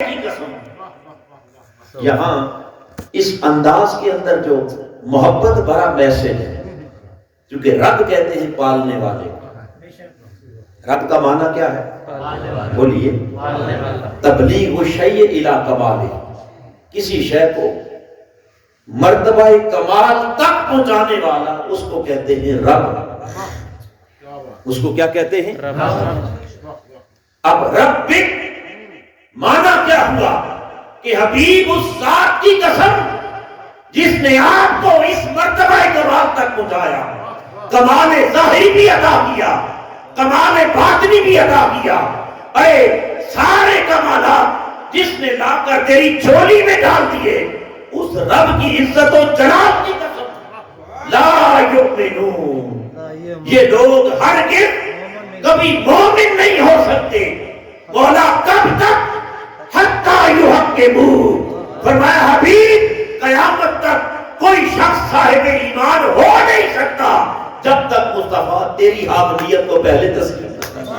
کی قسم. یہاں اس انداز کے اندر جو محبت بھرا میسج ہے، کیونکہ رب کہتے ہیں پالنے والے. رب کا معنی کیا ہے؟ بولیے. تبلیغ الشیء الی کمالہ، کسی شے کو مرتبہ کمال تک پہنچانے والا، اس کو کہتے ہیں رب. اس کو کیا کہتے ہیں؟ اب رب معنی کیا ہوا کہ حبیب اس ذات کی قسم جس نے آپ کو اس مرتبہ کمال تک پہنچایا، کمال ظاہری بھی عطا کیا، کمال باطنی بھی عطا کیا. اے سارے کمالات جس نے لا کر تیری جھولی میں ڈال دیے، اس رب کی عزت و جلال کی قسم لا یؤمنون، یہ لوگ ہرگز کبھی مومن نہیں ہو سکتے. مولا کب تک؟ حتی یحکمون، فرمایا حبیب قیامت تک کوئی شخص صاحب ایمان ہو نہیں سکتا جب تک مصطفیٰ تیری حاکمیت کو پہلے تسلیم نہ کرے.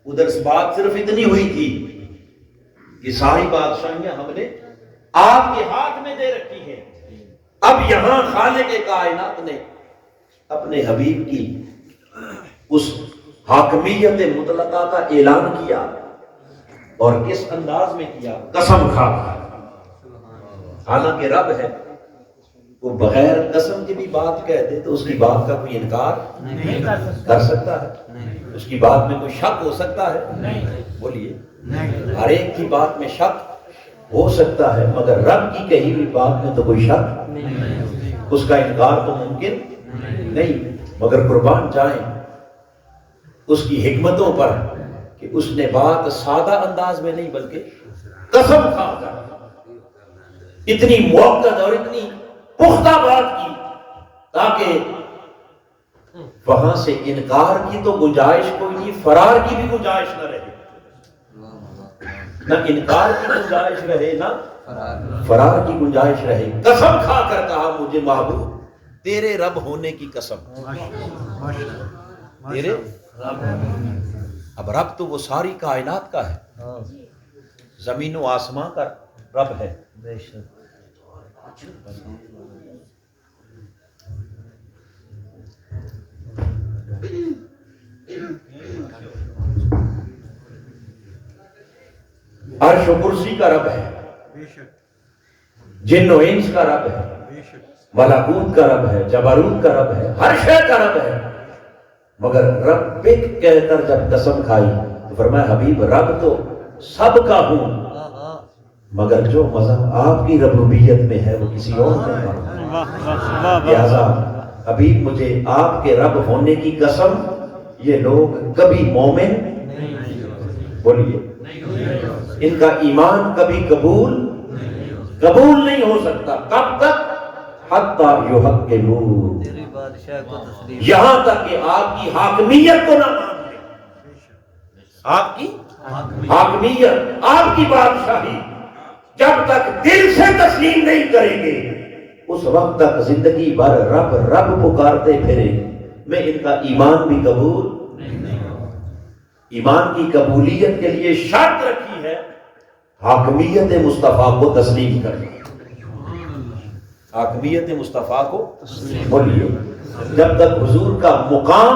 ادھر سے بات صرف اتنی ہوئی تھی کہ ساری بادشاہیاں ہم نے آپ کے ہاتھ میں دے رکھی ہیں. اب یہاں خالق کائنات نے اپنے حبیب کی اس حاکمیت مطلقہ کا اعلان کیا، اور کس انداز میں کیا؟ قسم کھا کر. حالانکہ رب ہے، وہ بغیر قسم کی بھی بات کہہ دے تو اس کی بات کا کوئی انکار نہیں کر سکتا ہے. اس کی بات میں کوئی شک ہو سکتا ہے؟ بولیے. ہر ایک کی بات میں شک ہو سکتا ہے، مگر رب کی کہی ہوئی بات میں تو کوئی شک، اس کا انکار تو ممکن نہیں. مگر قربان جائیں اس کی حکمتوں پر کہ اس نے بات سادہ انداز میں نہیں بلکہ قسم کھا کر اتنی موقع اور اتنی پختہ بات کی تاکہ وہاں سے انکار کی تو گنجائش کوئی نہیں، فرار کی بھی گنجائش نہ رہے. نہ انکار کی گنجائش رہے نہ فرار کی گنجائش رہے. قسم کھا کر کہا مجھے محبوب تیرے رب ہونے کی قسم. تیرے اب رب تو وہ ساری کائنات کا ہے، زمین و آسمان کا رب ہے. عرش و کرسی کا رب ہے، جن و انس کا رب ہے، ملکوت کا رب ہے، جبروت کا رب ہے، ہر شے کا رب ہے. مگر رب کہہ کر جب قسم کھائی تو فرمایا حبیب رب تو سب کا ہوں، مگر جو مذہب آپ کی ربوبیت میں ہے وہ کسی اور میں ہے. لہذا حبیب مجھے آپ کے رب ہونے کی قسم، یہ لوگ کبھی مومن بولیے ان کا ایمان کبھی قبول نہیں ہو سکتا. کب تک؟ حتی یحکمون، یہاں تک کہ آپ کی حاکمیت کو نہ مان لیں. آپ کی حاکمیت، آپ کی بادشاہی جب تک دل سے تسلیم نہیں کریں گے اس وقت تک زندگی بھر رب رب پکارتے پھریں. میں ان کا ایمان بھی قبول. ایمان کی قبولیت کے لیے شرط رکھی ہے حاکمیت مصطفیٰ کو تسلیم کرنا. حاکمیت مصطفیٰ کو بولیے. جب تک حضور کا مقام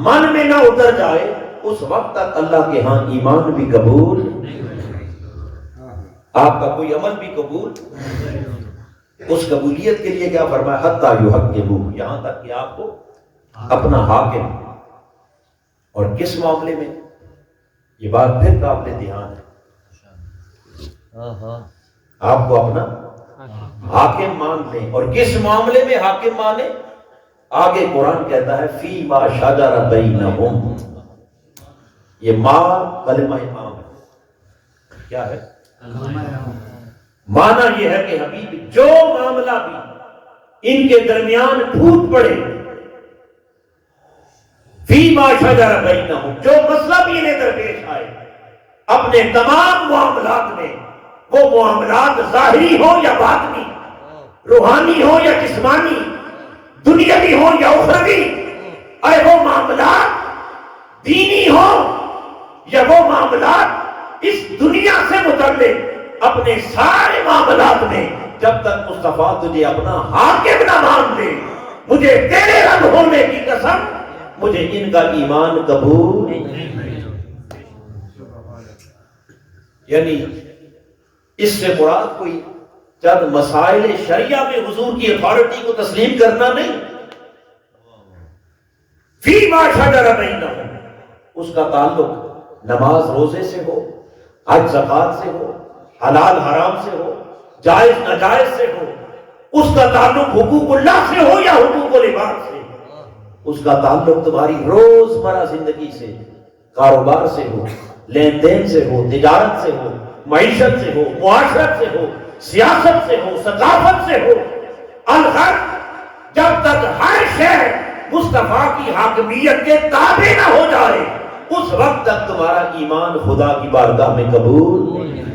من میں نہ اتر جائے اس وقت تک اللہ کے ہاں ایمان بھی قبول، آپ کا کوئی عمل بھی قبول. اس قبولیت کے لیے کیا فرمایا؟ حتی یحکمون، یہاں تک کہ آپ کو اپنا حاکم. اور کس معاملے میں؟ یہ بات پھر قابل دھیان ہے. آپ کو اپنا حاکم مان لیں. اور کس معاملے میں حاکم مانے؟ آگے قرآن کہتا ہے فی ما شجر بینہم. یہ ما کلمہ عام ہے. کیا ہے؟ معنی یہ ہے کہ حبیب جو معاملہ بھی ان کے درمیان پھوٹ پڑے، فیما شجر بینہم، جو مسئلہ بھی انہیں درپیش آئے اپنے تمام معاملات میں، وہ معاملات ظاہری ہو یا باطنی، روحانی ہو یا جسمانی، دنیاوی ہو یا اخروی، اے وہ معاملات دینی ہو یا وہ معاملات اس دنیا سے متعلق، اپنے سارے معاملات میں جب تک مصطفیٰ تجھے اپنا حاکم نہ مان لے، مجھے تیرے رب ہونے کی قسم، مجھے ان کا ایمان قبول نہیں۔ یعنی اس سے مراد کوئی چند مسائل شریعہ میں حضور کی اتھارٹی کو تسلیم کرنا نہیں، فیما شجر بینہم، اس کا تعلق نماز روزے سے ہو، حج زکات سے ہو، حلال حرام سے ہو، جائز ناجائز سے ہو، اس کا تعلق حقوق اللہ سے ہو یا حقوق العباد سے، اس کا تعلق تمہاری روزمرہ زندگی سے، کاروبار سے ہو، لین دین سے ہو، تجارت سے ہو، معیشت سے ہو، معاشرت سے ہو، سیاست سے ہو، ثقافت سے ہو، الغرض جب تک ہر شے مصطفیٰ کی حاکمیت کے تابع نہ ہو جائے اس وقت تک تمہارا ایمان خدا کی بارگاہ میں قبول نہیں۔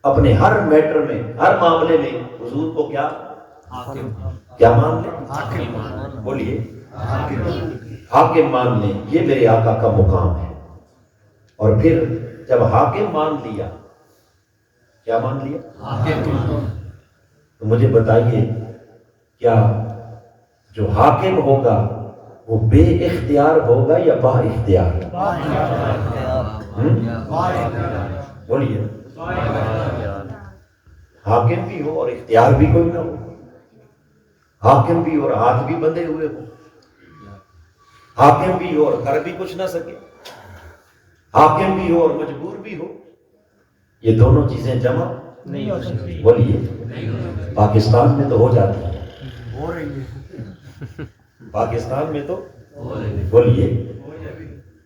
اپنے ہر میٹر میں، ہر معاملے میں حضور کو کیا مان لیں؟ بولیے حاکم مان لیں، یہ میرے آقا کا مقام ہے۔ اور پھر جب حاکم مان لیا، کیا مان لیا؟ تو مجھے بتائیے، کیا جو حاکم ہوگا وہ بے اختیار ہوگا یا با اختیار؟ بولیے، حاکم بھی ہو اور اختیار بھی کوئی نہ ہو، حاکم بھی اور ہاتھ بھی بندھے ہوئے ہو، حاکم بھی ہو اور کر بھی کچھ نہ سکے، حاکم بھی ہو اور مجبور بھی ہو، یہ دونوں چیزیں جمع نہیں ہو سکتی۔ بولیے، پاکستان میں تو ہو جاتی ہے، ہو رہی ہے، پاکستان میں تو بولیے،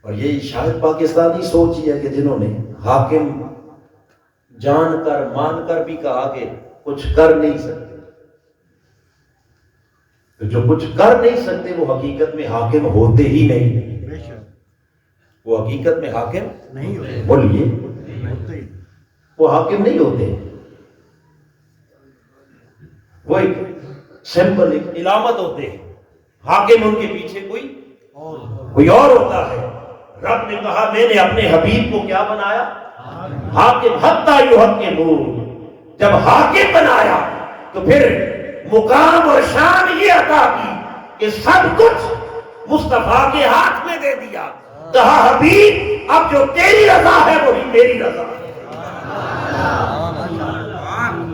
اور یہ شاید پاکستانی سوچ ہی ہے کہ جنہوں نے حاکم جان کر مان کر بھی کہا کہ کچھ کر نہیں سکتے، تو جو کچھ کر نہیں سکتے وہ حقیقت میں حاکم ہوتے ہی نہیں، وہ حقیقت میں حاکم نہیں ہوتے۔ بولیے، وہ حاکم نہیں ہوتے، وہ ایک سمپل ایک علامت ہوتے ہیں، حاکم ان کے پیچھے کوئی اور ہوتا ہے۔ رب نے کہا میں نے اپنے حبیب کو کیا بنایا؟ حاکم، حتی یحکمون، جب حاکم بنایا تو پھر مقام اور شان یہ عطا کی کہ سب کچھ مصطفیٰ کے ہاتھ میں دے دیا، کہا حبیب اب جو تیری رضا ہے وہی میری رضا ہے،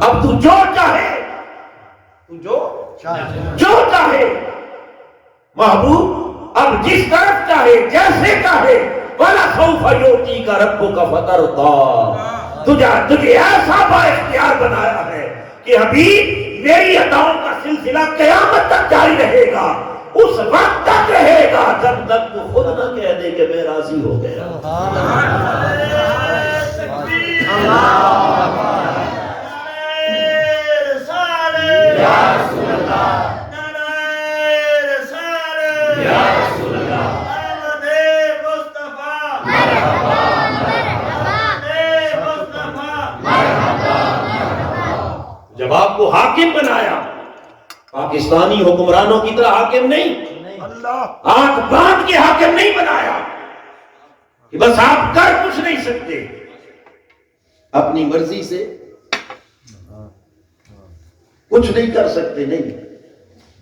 اب تو جو چاہے، جو چاہے محبوب، اب جس طرف چاہے جیسے چاہے، وَلَسَوْفَ يُعْطِيكَ رَبُّكَ فَتَرْضَىٰ، تجھے ایسا با اختیار بنایا ہے کہ حبیب میری عطاؤں کا سلسلہ قیامت تک جاری رہے گا، اس وقت تک رہے گا جب تک تو خود نہ کہہ دے کہ میں راضی ہو گیا۔ جب آپ کو حاکم بنایا، پاکستانی حکمرانوں کی طرح حاکم نہیں، آنکھ باندھ کے حاکم نہیں بنایا کہ بس آپ کر کچھ نہیں سکتے، اپنی مرضی سے کچھ نہیں کر سکتے، نہیں،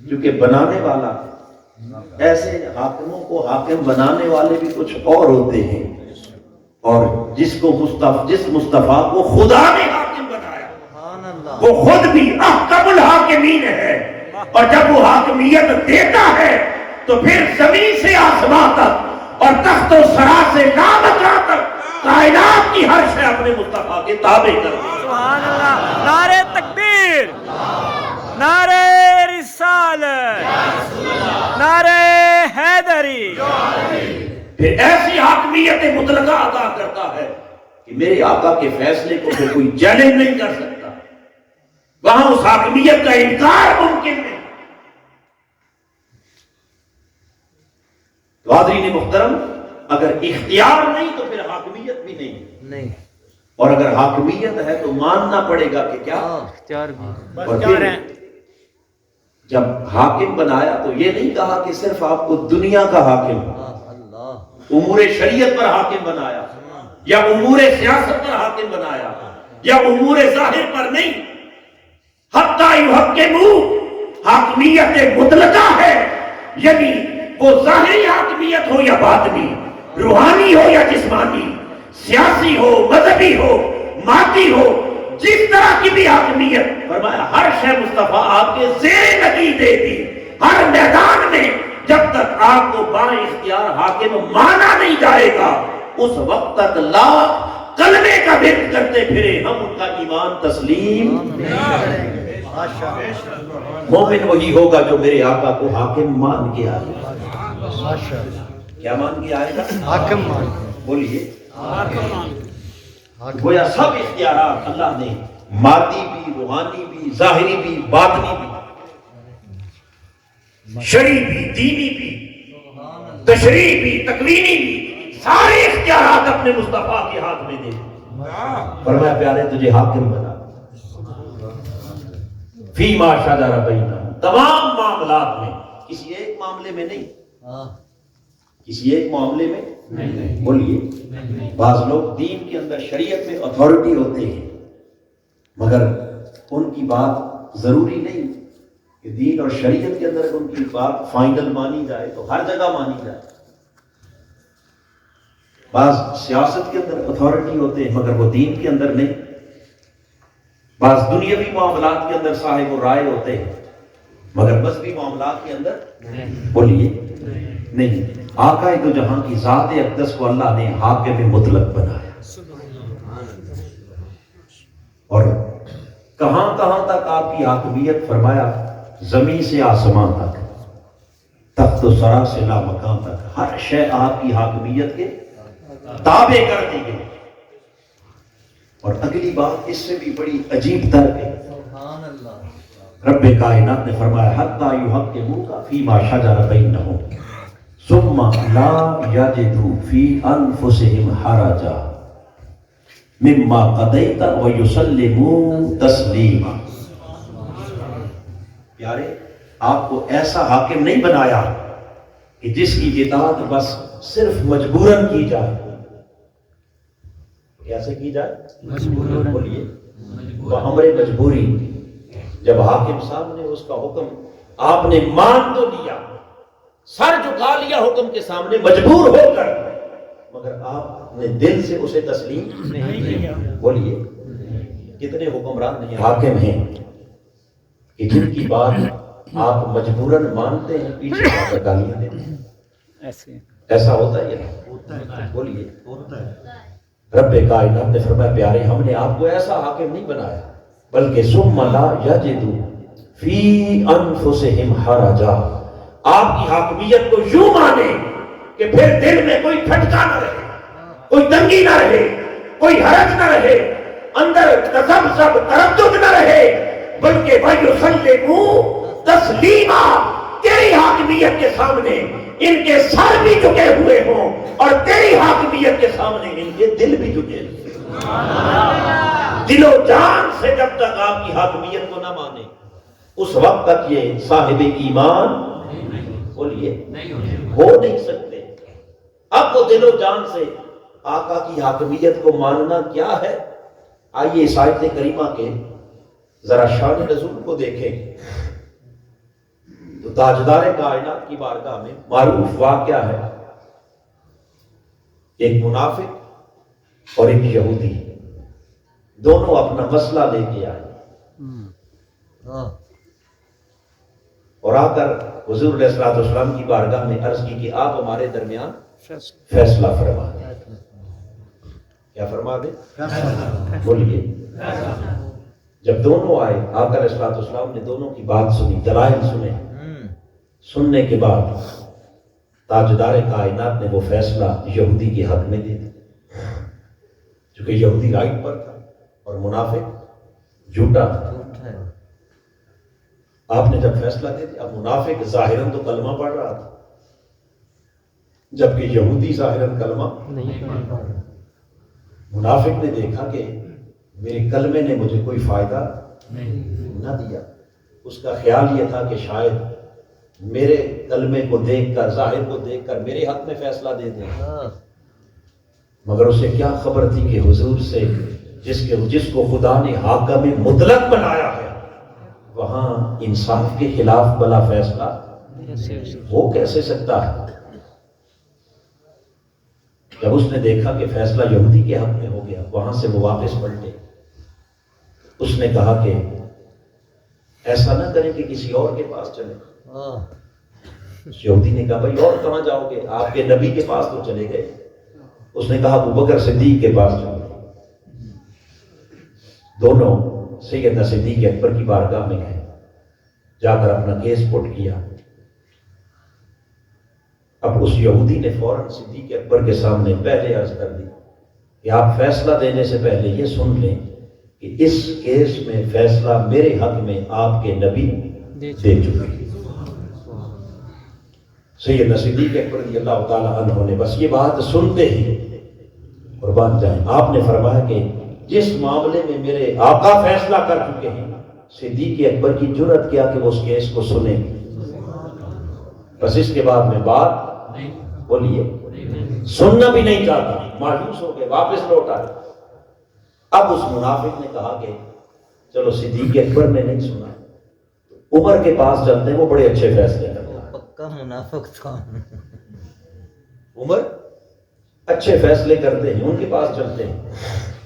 کیونکہ بنانے والا، ایسے حاکموں کو حاکم بنانے والے بھی کچھ اور ہوتے ہیں، اور جس مصطفیٰ کو خدا نے حاکم بنایا وہ خود بھی احکم الحاکمین ہے، اور جب وہ حاکمیت دیتا ہے تو پھر زمین سے آسمان تک اور تخت و سرا سے لامکان تک کائنات کی ہر شے اپنے مصطفیٰ کے تابع کر دی۔ سبحان اللہ، نعرہ تکبیر، نعرہ رسالت، نعرہ حیدری۔ پھر ایسی حاکمیت مطلقہ عطا کرتا ہے کہ میرے آقا کے فیصلے کو پھر کوئی چیلنج نہیں کر سکتا، وہاں اس حاکمیت کا انکار ممکن ہے. تو حاضرین محترم، اگر اختیار نہیں تو پھر حاکمیت بھی نہیں. اور اگر حاکمیت ہے تو ماننا پڑے گا کہ کیا اختیار بھی اور پھر جب حاکم بنایا تو یہ نہیں کہا کہ صرف آپ کو دنیا کا حاکم، امور شریعت پر حاکم بنایا یا امور سیاست پر حاکم بنایا یا امور ظاہر پر نہیں. حتی یحکموا، حاکمیت مطلقہ ہے، یعنی وہ ظاہری حاکمیت ہو یا باطنی، روحانی ہو یا جسمانی، سیاسی ہو، مذہبی ہو، مادی ہو، جس طرح کی بھی حاکمیت، فرمایا ہر شے مصطفیٰ آپ کے زیر نگی دے دی. ہر میدان میں جب تک آپ کو با اختیار حاکم مانا نہیں جائے گا اس وقت تک لا کلمے کا ورد کرتے پھرے ہم ان کا ایمان تسلیم. مومن وہی ہوگا جو میرے آقا کو حاکم مان کے آئے گا. کیا مان کے آئے گا؟ حاکم مان. بولیے. گویا سب اختیارات اللہ نے، مادی بھی، روحانی بھی، ظاہری بھی، باطنی بھی، شرعی بھی، دینی بھی، تشریعی بھی، تکوینی بھی، سارے اختیارات اپنے مصطفیٰ کے ہاتھ میں دے. فرمایا پیارے تجھے حاکم بنا فیما شجر بینہم، تمام معاملات میں، کسی ایک معاملے میں نہیں، کسی ایک معاملے میں نہیں. بولیے. بعض لوگ دین کے اندر شریعت میں اتھارٹی ہوتے ہیں مگر ان کی بات ضروری نہیں کہ دین اور شریعت کے اندر ان کی بات فائنل مانی جائے تو ہر جگہ مانی جائے. بعض سیاست کے اندر اتھارٹی ہوتے ہیں مگر وہ دین کے اندر نہیں. بعض دنیاوی معاملات کے اندر صاحب و رائے ہوتے ہیں مگر مذہبی معاملات کے اندر بولیے نہیں. آقا دو جہاں کی ذات اقدس کو اللہ نے حاکم مطلق بنایا. اور کہاں کہاں تک آپ کی حاکمیت؟ فرمایا زمین سے آسمان تک، تخت و سرا سے لا مکان تک، ہر شے آپ کی حاکمیت کے تابع کر دی گئی. اور اگلی بات اس سے بھی بڑی عجیب تر ہے. رب کائنات نے فرمایا حتی یحکموک فیما شجر بینہم ثم لا یجدوا فی انفسہم حرجا مما قضیت ویسلموا تسلیما. پیارے، آپ کو ایسا حاکم نہیں بنایا کہ جس کی اطاعت بس صرف مجبوراً کی جائے. کیسے کی جائے؟ مجبوراً. بولیے. بامر مجبوری. جب حاکم صاحب نے اس کا حکم آپ نے مان تو لیا، سر جھکا لیا حکم کے سامنے مجبور ہو کر، مگر آپ نے دل سے اسے تسلیم نہیں کیا. بولیے. کتنے حکمران ہیں، حاکم ہیں کہ جن کی بات آپ مجبوراً مانتے ہیں، پیچھے آ کر گالیاں دیتے ہیں. ایسا ہوتا ہے یا بولیے. رب کائنات نے فرمایا پیارے ہم نے آپ کو ایسا حاکم نہیں بنایا بلکہ ثم لا یجدوا فی انفسہم حرجا. آپ کی حاکمیت کو یوں مانے کہ پھر دل میں کوئی کھٹکا نہ رہے، کوئی تنگی نہ رہے، کوئی حرج نہ رہے، اندر تذبذب تردد نہ رہے، بلکہ وَيُسَلِّمُوا تَسْلِيمًا. تیری حاکمیت کے سامنے ان کے سر بھی جھکے ہوئے ہوں اور تیری حاکمیت کے سامنے ان کے دل بھی جھکے ہوئے. دل و جان سے جب تک آپ کی حاکمیت کو نہ مانے اس وقت تک یہ صاحب ایمان بولیے ہو نہیں سکتے. اب وہ دل و جان سے آقا کی حاکمیت کو ماننا کیا ہے؟ آئیے اس آیت کریمہ کے ذرا شان نزول کو دیکھیں تو تاجدار کائنات کی بارگاہ میں معروف واقعہ ہے. ایک منافق اور ایک یہودی دونوں اپنا مسئلہ لے کے آئے اور آ کر حضور علیہ الصلوۃ والسلام کی بارگاہ میں عرض کی کہ آپ ہمارے درمیان فیصلہ فرما دیں. کیا فرما دیں؟ بولیے. جب دونوں آئے آقا علیہ الصلوۃ والسلام نے دونوں کی بات سنی، دلائل سنے. سننے کے بعد تاجدار کائنات نے وہ فیصلہ یہودی کے حق میں دے دیا، چونکہ یہودی رائٹ پر تھا اور منافق جھوٹا تھا. آپ نے جب فیصلہ دے دیا، اب منافق ظاہراً تو کلمہ پڑھ رہا تھا، جبکہ یہودی ظاہراً کلمہ نہیں پڑھ رہا۔ منافق نے دیکھا کہ میرے کلمے نے مجھے کوئی فائدہ نہ دیا، اس کا خیال یہ تھا کہ شاید میرے کلمے کو دیکھ کر، ظاہر کو دیکھ کر میرے حق میں فیصلہ دے دیں، مگر اسے کیا خبر تھی کہ حضور سے جس کو خدا نے حاکم مطلق بنایا ہے، وہاں انصاف کے خلاف بلا فیصلہ ہو کیسے سکتا ہے۔ جب اس نے دیکھا کہ فیصلہ یہودی کے حق میں ہو گیا، وہاں سے وہ واپس پلٹے۔ اس نے کہا کہ ایسا نہ کریں کہ کسی اور کے پاس چلے۔ یہودی نے کہا بھائی اور کہاں جاؤ گے، آپ کے نبی کے پاس تو چلے گئے۔ اس نے کہا ابوبکر صدیق کے پاس چلو۔ دونوں سیدنا صدیق اکبر کی بارگاہ میں گئے، جا کر اپنا کیس پٹ کیا۔ اب اس یہودی نے فوراً صدیق اکبر کے سامنے پہلے عرض کر دی کہ آپ فیصلہ دینے سے پہلے یہ سن لیں کہ اس کیس میں فیصلہ میرے حق میں آپ کے نبی دے چکے۔ سیدنا صدیق اکبر رضی اللہ تعالیٰ عنہ نے بس یہ بات سنتے ہی قربان جائیں، آپ نے فرمایا کہ جس معاملے میں میرے آقا فیصلہ کر چکے ہیں، صدیق اکبر کی جرأت کیا کہ وہ اس کیس کو سنیں۔ بس اس کے بعد میں بات بولیے سننا بھی نہیں چاہتا، مایوس ہو کے واپس لوٹ آئے۔ اب اس منافق نے کہا کہ چلو صدیق اکبر نے نہیں سنا، عمر کے پاس چلتے ہیں، وہ بڑے اچھے فیصلے کرتے ہیں۔ پکا منافق تھا عمر اچھے فیصلے کرتے ہیں، ان کے پاس چلتے ہیں۔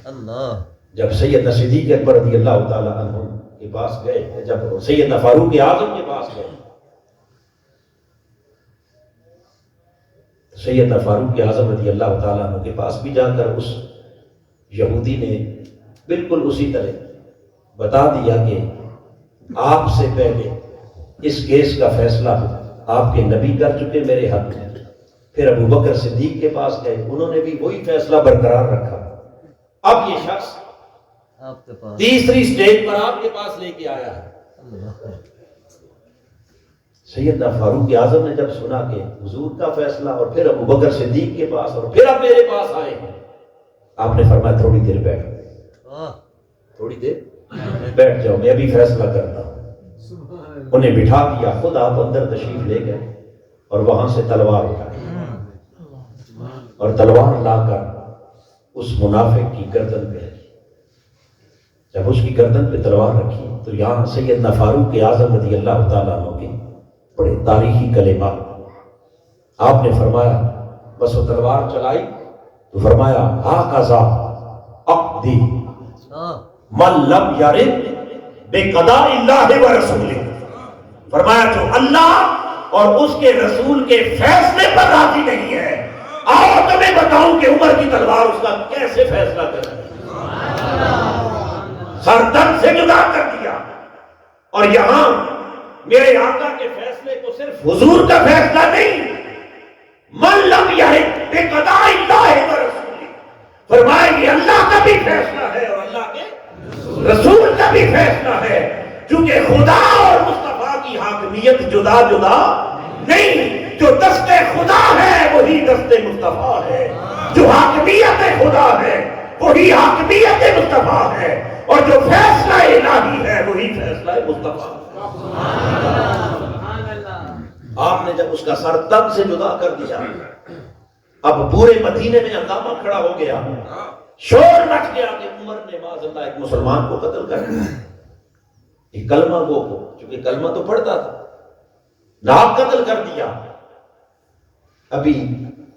اللہ جب سیدنا صدیق اکبر رضی اللہ تعالی عنہ کے پاس گئے، جب سیدنا فاروق اعظم کے پاس گئے، سیدنا فاروق اعظم رضی اللہ تعالیٰ عنہ کے پاس بھی جا کر اس یہودی نے بالکل اسی طرح بتا دیا کہ آپ سے پہلے اس کیس کا فیصلہ آپ کے نبی کر چکے میرے حق میں۔ پھر ابو بکر صدیق کے پاس گئے، انہوں نے بھی وہی فیصلہ برقرار رکھا۔ اب یہ شخص آپ کے پاس تیسری سٹیج پر آپ کے پاس لے کے آیا ہے۔ سیدنا فاروق اعظم نے جب سنا کہ حضور کا فیصلہ اور پھر ابو بکر صدیق کے پاس اور پھر اب میرے پاس آئے ہیں، آپ نے فرمایا تھوڑی دیر بیٹھو، تھوڑی دیر بیٹھ جاؤ، میں ابھی فیصلہ کرتا ہوں۔ انہیں بٹھا دیا، خود آپ اندر تشریف لے گئے اور وہاں سے تلوار اٹھائی اور تلوار لا کر اس منافق کی گردن پہ رکھی۔ جب اس کی گردن پہ تلوار رکھی تو یہاں سیدنا فاروق اعظم رضی اللہ تعالیٰ عنہ کے بڑے تاریخی کلمات آپ نے فرمایا، بس وہ تلوار چلائی تو فرمایا ہاکذا اقضی من لم یرد بقضاء اللہ و رسولہ، فرمایا جو اللہ اور اس کے رسول کے فیصلے پر راضی نہیں ہے، آؤ تمہیں بتاؤں کہ عمر کی تلوار اس کا کیسے فیصلہ کر رہی ہے۔ سر درد سے جدا کر دیا، اور یہاں میرے آقا کے فیصلے کو صرف حضور کا فیصلہ نہیں، من لم یرد بقضاء اللہ و رسولہ، فرمایا یہ اللہ کا بھی فیصلہ ہے اور اللہ کے رسول کا بھی فیصلہ ہے، چونکہ خدا اور مصطفیٰ کی حاکمیت جدا جدا نہیں، جو دست خدا ہے وہی دست مصطفیٰ ہے، جو حاکمیت خدا ہے وہی حاکمیت مصطفیٰ ہے، اور جو فیصلہ الہی ہے وہی فیصلہ مصطفیٰ ہے۔ آپ نے جب اس کا سر تن سے جدا کر دیا، اب پورے مدینے میں ہنگامہ کھڑا ہو گیا، شور مچ گیا کہ عمر نے معاذ اللہ ایک مسلمان کو قتل کر دیا، ایک کلمہ گو کو، چونکہ کلمہ تو پڑھتا تھا، ناک قتل کر دیا۔ ابھی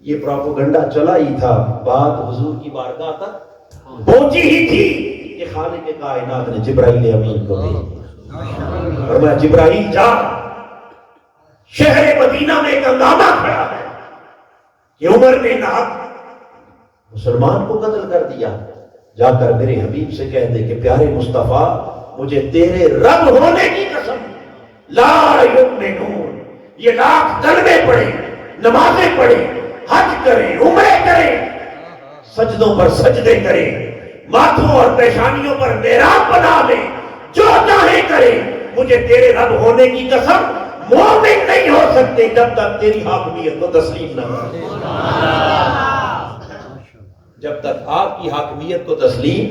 یہ پروپیگنڈا چلا ہی تھا، بات حضور کی بارگاہ تک پہنچی ہی تھی کہ خالق کائنات نے جبرائیل امین کو بھیجا، فرمایا جبرائیل جا، شہر مدینہ میں ایک ہنگامہ کھڑا ہے کہ عمر نے ناک مسلمان کو قتل کر دیا، جا کر میرے حبیب سے کہہ دے کہ پیارے مصطفیٰ مجھے تیرے رب ہونے کی قسم لا یؤمنون، یہ لاکھ کلمے پڑھیں، نمازیں پڑھیں، حج کریں، عمرے کریں، سجدوں پر سجدے کریں، ماتھوں اور پیشانیوں پر محراب بنا لیں، جو چاہیں کریں، مجھے تیرے رب ہونے کی قسم مومن نہیں ہو سکتے جب تک تیری حاکمیت کو تسلیم نہ کریں. جب تک آپ کی حاکمیت کو تسلیم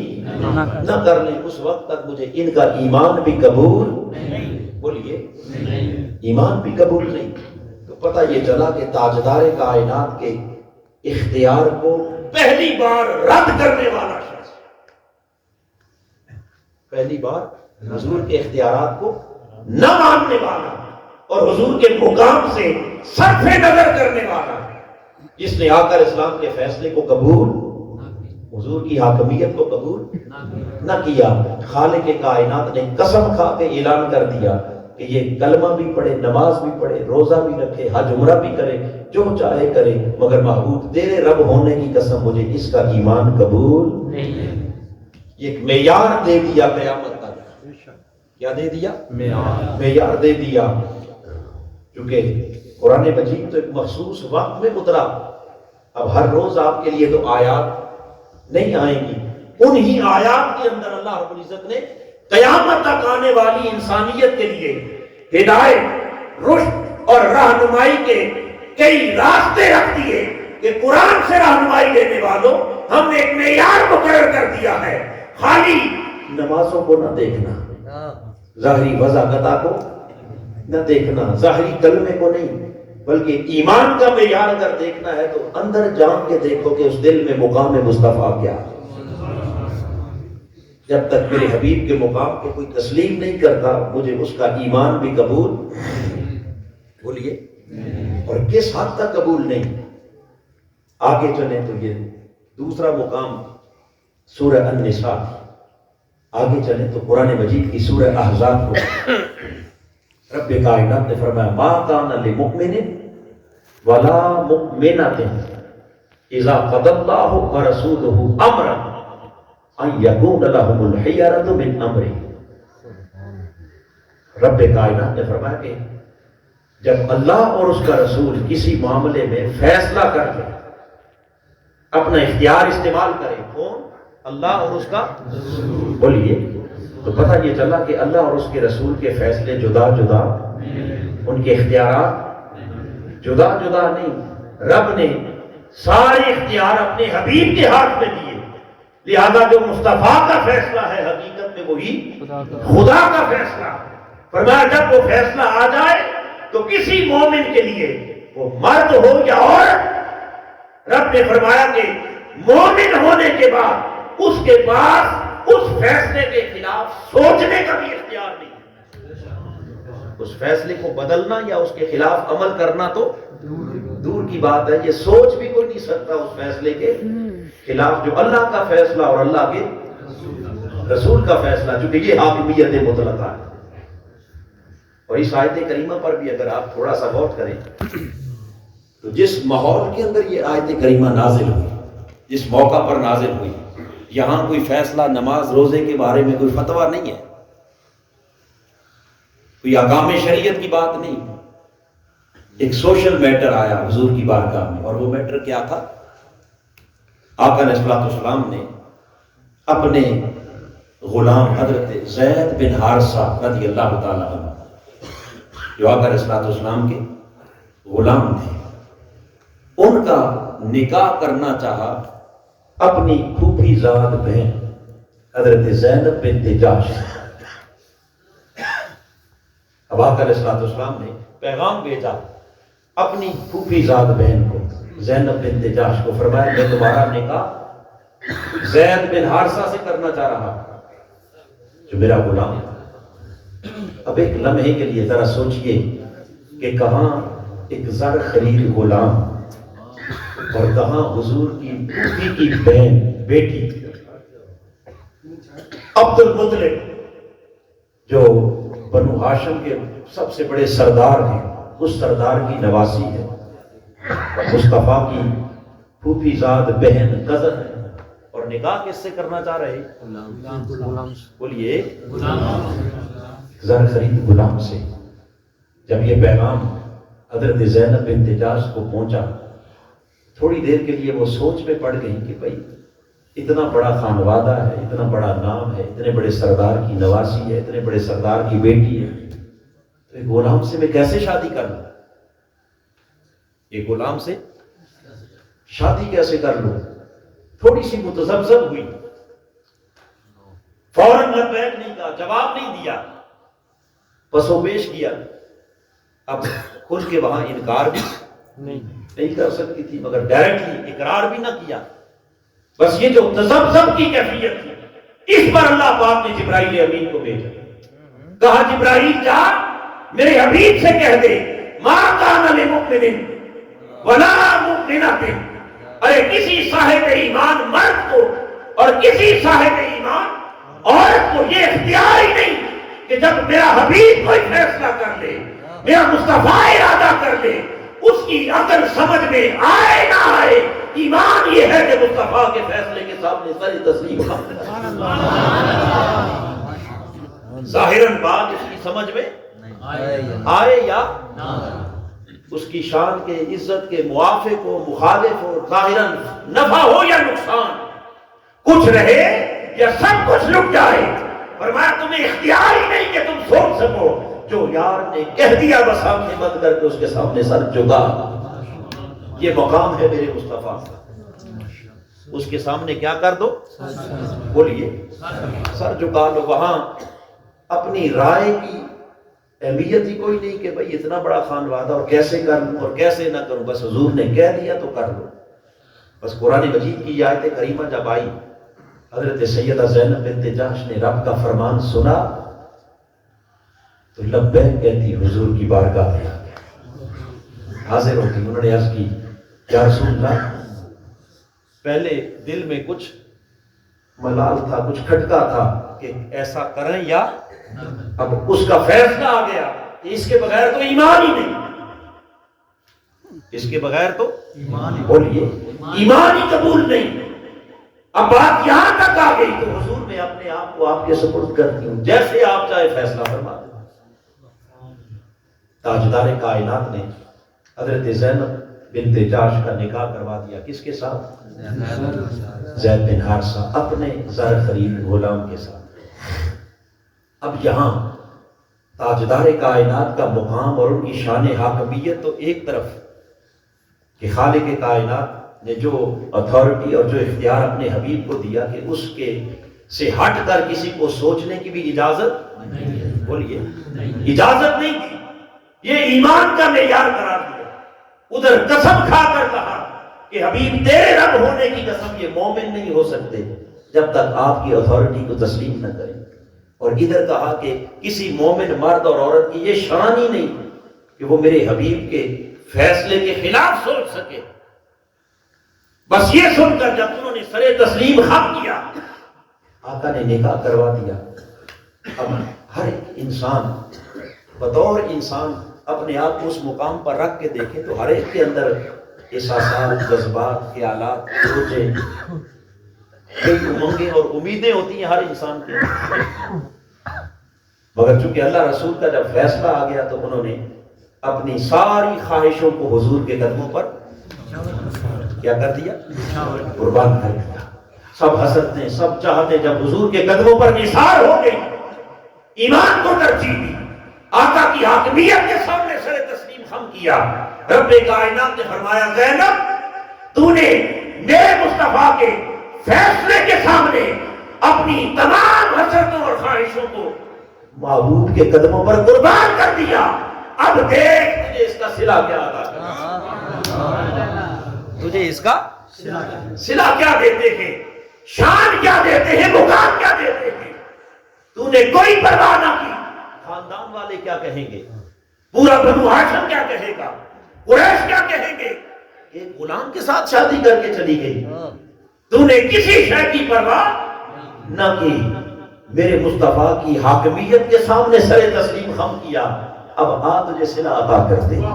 نہ کر لیں اس وقت تک مجھے ان کا ایمان بھی قبول بولیے ایمان بھی قبول نہیں. تو پتہ یہ چلا کہ تاجدار کائنات کے اختیار کو پہلی بار رد کرنے والا شخص، پہلی بار حضور کے اختیارات کو نہ ماننے والا اور حضور کے مقام سے صرف نظر کرنے والا، جس نے آ کر اسلام کے فیصلے کو قبول، حضور کی حاکمیت کو قبول نہ کیا. خالق کائنات نے قسم کھا کے اعلان کر دیا کہ یہ کلمہ بھی پڑھے، نماز بھی پڑھے، روزہ بھی رکھے، حج عمرہ بھی کرے، جو چاہے کرے، مگر محبوب تیرے رب ہونے کی قسم مجھے اس کا ایمان قبول نہیں. یہ ایک معیار دے دیا قیامت تک. کیا دے دیا؟ معیار دے دیا. کیونکہ قرآن مجید تو ایک مخصوص وقت میں اترا، اب ہر روز آپ کے لیے تو آیات نہیں آئیں گی. انہی آیات کے اندر اللہ رب العزت نے قیامت تک آنے والی انسانیت کے لیے ہدایت، رشد اور رہنمائی کے کئی راستے رکھ دیے کہ قرآن سے رہنمائی لینے والوں ہم نے ایک معیار مقرر کر دیا ہے. خالی نمازوں کو نہ دیکھنا، ظاہری وضاحت کو نہ دیکھنا، ظاہری کلمے کو نہیں، بلکہ ایمان کا معیار اگر دیکھنا ہے تو اندر جان کے دیکھو کہ اس دل میں مقام مصطفیٰ کیا ہے. جب تک میرے حبیب کے مقام کو کوئی تسلیم نہیں کرتا مجھے اس کا ایمان بھی قبول بولیے اور کس حد تک قبول نہیں. آگے چلیں تو یہ دوسرا مقام سورہ النساء. آگے چلیں تو قرآن مجید کی سورہ احزاب کو رب کائنات نے فرمایا ما کان لمؤمن ولا مؤمنۃ اذا قضى الله ورسوله امرا ان یکون لهم الخیرۃ من امرہ. رب کائنات نے فرمایا کہ جب اللہ اور اس کا رسول کسی معاملے میں فیصلہ کر کے اپنا اختیار استعمال کرے، کون؟ اللہ اور اس کا بولیے، تو پتہ یہ چلا کہ اللہ اور اس کے رسول کے فیصلے جدا جدا، ان کے اختیارات جدا جدا نہیں. رب نے سارے اختیار اپنے حبیب کے ہاتھ میں دیے، لہذا جو مصطفیٰ کا فیصلہ ہے حقیقت میں وہی خدا کا فیصلہ. فرمایا جب وہ فیصلہ آ جائے تو کسی مومن کے لیے وہ مرد ہو یا عورت، رب نے فرمایا کہ مومن ہونے کے بعد اس کے پاس اس فیصلے کے خلاف سوچنے کا بھی اختیار نہیں. اس فیصلے کو بدلنا یا اس کے خلاف عمل کرنا تو دور کی بات ہے، یہ سوچ بھی کوئی نہیں سکتا اس فیصلے کے خلاف جو اللہ کا فیصلہ اور اللہ کے رسول کا فیصلہ، چونکہ یہ حاکمیت مطلقہ ہے. اور اس آیت کریمہ پر بھی اگر آپ تھوڑا سا غور کریں تو جس ماحول کے اندر یہ آیت کریمہ نازل ہوئی، جس موقع پر نازل ہوئی، یہاں کوئی فیصلہ نماز روزے کے بارے میں کوئی فتویٰ نہیں ہے، کوئی احکام شریعت کی بات نہیں. ایک سوشل میٹر آیا حضور کی بارگاہ میں، اور وہ میٹر کیا تھا؟ آقا علیہ السلام نے اپنے غلام حضرت زید بن حارثہ رضی اللہ تعالیٰ عنہ، جو آقا علیہ السلام کے غلام تھے، ان کا نکاح کرنا چاہا اپنی پھوپھی زاد بہن حضرت زینب بنت جحش. اب آقا علیہ السلام نے پیغام بھیجا اپنی پھوپھی زاد بہن کو، زینب بنت جحش کو، فرمایا میں تمہارا نکاح زید بن حارثہ سے کرنا چاہ رہا جو میرا غلام ہے. اب ایک لمحے کے لیے ذرا سوچئے کہ کہاں ایک زر خرید غلام اور کہاں حضور کی پھوپھی کی بہن بیٹی عبد المطلب جو بنو ہاشم کے سب سے بڑے سردار ہیں، اس سردار کی نواسی ہے، مصطفیٰ کی پھوپھی زاد بہن کزن ہے، اور نکاح کس سے کرنا چاہ رہے؟ بولیے زر خرید غلام سے. جب یہ پیغام حضرت زینب بنت جحش کو پہنچا، تھوڑی دیر کے لیے وہ سوچ میں پڑ گئی کہ بھائی اتنا بڑا خانوادہ ہے، اتنا بڑا نام ہے، اتنے بڑے سردار کی نواسی ہے، اتنے بڑے سردار کی بیٹی ہے، تو ایک غلام سے میں کیسے شادی کر لوں؟ ایک غلام سے شادی کیسے کر لوں؟ تھوڑی سی متذبذب ہوئی، فوراً لبیک نہیں کہا، جواب نہیں دیا، پس و پیش کیا۔ اب کھل کے وہاں انکار بھی نہیں کر سکتی تھی، مگر ڈائریکٹلی اقرار بھی نہ کیا۔ بس یہ جو تذبذب کی کیفیت تھی، اس پر اللہ پاک نے جبرائیل امین کو بھیجا، کہا جبرائیل جا میرے حبیب سے کہہ دے ما کان لمؤمن ولا مؤمنۃ، ارے کسی صاحب ایمان مرد کو اور کسی صاحب ایمان عورت کو یہ اختیار ہی نہیں کہ جب میرا حبیب کوئی فیصلہ کر لے، میرا مصطفیٰ ارادہ کر لے، اس کی عقل سمجھ میں آئے نہ آئے، ایمان یہ ہے کہ مصطفیٰ کے فیصلے کے سامنے سر تسلیم ظاہراً بات اس کی سمجھ میں آئے یا اس کی شان کے عزت کے موافق ہو مخالف ہو، ظاہراً نفع ہو یا نقصان، کچھ رہے یا سب کچھ لٹ جائے، فرمایا تمہیں اختیار ہی نہیں کہ تم سوچ سکو، جو یار نے کہہ دیا بس سامنے بند کر کے اس کے سامنے سر جھکا۔ یہ مقام ہے میرے مصطفیٰ، اس کے سامنے کیا کر دو؟ بولیے سر جھکا لو۔ وہاں اپنی رائے کی اہمیت ہی کوئی نہیں کہ بھئی اتنا بڑا خانوادہ اور کیسے کر لوں اور کیسے نہ کروں، بس حضور نے کہہ دیا تو کر لو۔ بس قرآن مجید کی آیت کریمہ جب آئی، حضرت سیدہ زینب بنت جحش نے رب کا فرمان سنا تو لبیک کہتی حضور کی بارگاہ میں حاضر ہوتی۔ انہوں نے عرض کی یا رسول اللہ، پہلے دل میں کچھ ملال تھا، کچھ کھٹکا تھا کہ ایسا کریں یا، اب اس کا فیصلہ آ گیا کہ اس کے بغیر تو ایمان ہی نہیں، اس کے بغیر تو بولیے ایمان ہی قبول نہیں۔ اب بات یہاں تک آ گئی تو حضور میں اپنے آپ کو آپ کے سپرد کرتی ہوں، جیسے آپ چاہے فیصلہ فرما دیں۔ تاجدار کائنات نے حضرت زینب بنت جحش کا نکاح کروا دیا، کس کے ساتھ؟ زید بن حارثہ، اپنے زر خرید غلام کے ساتھ۔ اب یہاں تاجدار کائنات کا مقام اور ان کی شان حاکمیت تو ایک طرف کہ خالق کائنات نے جو اتھارٹی اور جو اختیار اپنے حبیب کو دیا کہ اس کے سے ہٹ کر کسی کو سوچنے کی بھی اجازت نہیں، بولیے اجازت نہیں دی، یہ ایمان کا معیار قرار دیا۔ ادھر قسم کھا کر کہا کہ حبیب تیرے رب ہونے کی قسم یہ مومن نہیں ہو سکتے جب تک آپ کی اتھارٹی کو تسلیم نہ کریں، اور ادھر کہا کہ کسی مومن مرد اور عورت کی یہ شان ہی نہیں کہ وہ میرے حبیب کے فیصلے کے خلاف سوچ سکے۔ بس یہ سن کر جب انہوں نے سر تسلیم خم کیا، آقا نے نکاح کروا دیا۔ اب ہر ایک انسان بطور انسان اپنے آپ کو اس مقام پر رکھ کے دیکھیں تو ہر ایک کے اندر احساسات، جذبات، خیالات، سوچیں، کئی امنگیں اور امیدیں ہوتی ہیں ہر انسان کے، مگر چونکہ اللہ رسول کا جب فیصلہ آ گیا تو انہوں نے اپنی ساری خواہشوں کو حضور کے قدموں پر کیا کر دیا؟ قربان کر دیا۔ سب حسرتیں، سب چاہتے جب حضور کے قدموں پر نثار ہو گئی، ایمان کو ترجیح دی، آقا کی حاکمیت کے سامنے سر تسلیم خم کیا، رب کائنات نے فرمایا زینب تو نے میرے مصطفیٰ کے فیصلے کے سامنے اپنی تمام حسرتوں اور خواہشوں کو محبوب کے قدموں پر قربان کر دیا، اب دیکھ تجھے اس کا صلہ کیا ادا کرنا، تجھے اس کا صلہ کیا دیتے ہیں، شان کیا دیتے ہیں، مقام کیا دیتے ہیں۔ تو نے کوئی پرواہ نہ کی، خاندان والے کیا کہیں گے، پورا بنو ہاشم کیا کہے گا، قریش کیا کہیں گے، ایک غلام کے ساتھ شادی کر کے چلی گئی، تو نے کسی شے کی پرواہ نہ کی، میرے مصطفیٰ کی حاکمیت کے سامنے سر تسلیم خم کیا۔ اب آ تجھے صلہ عطا کرتے ہیں،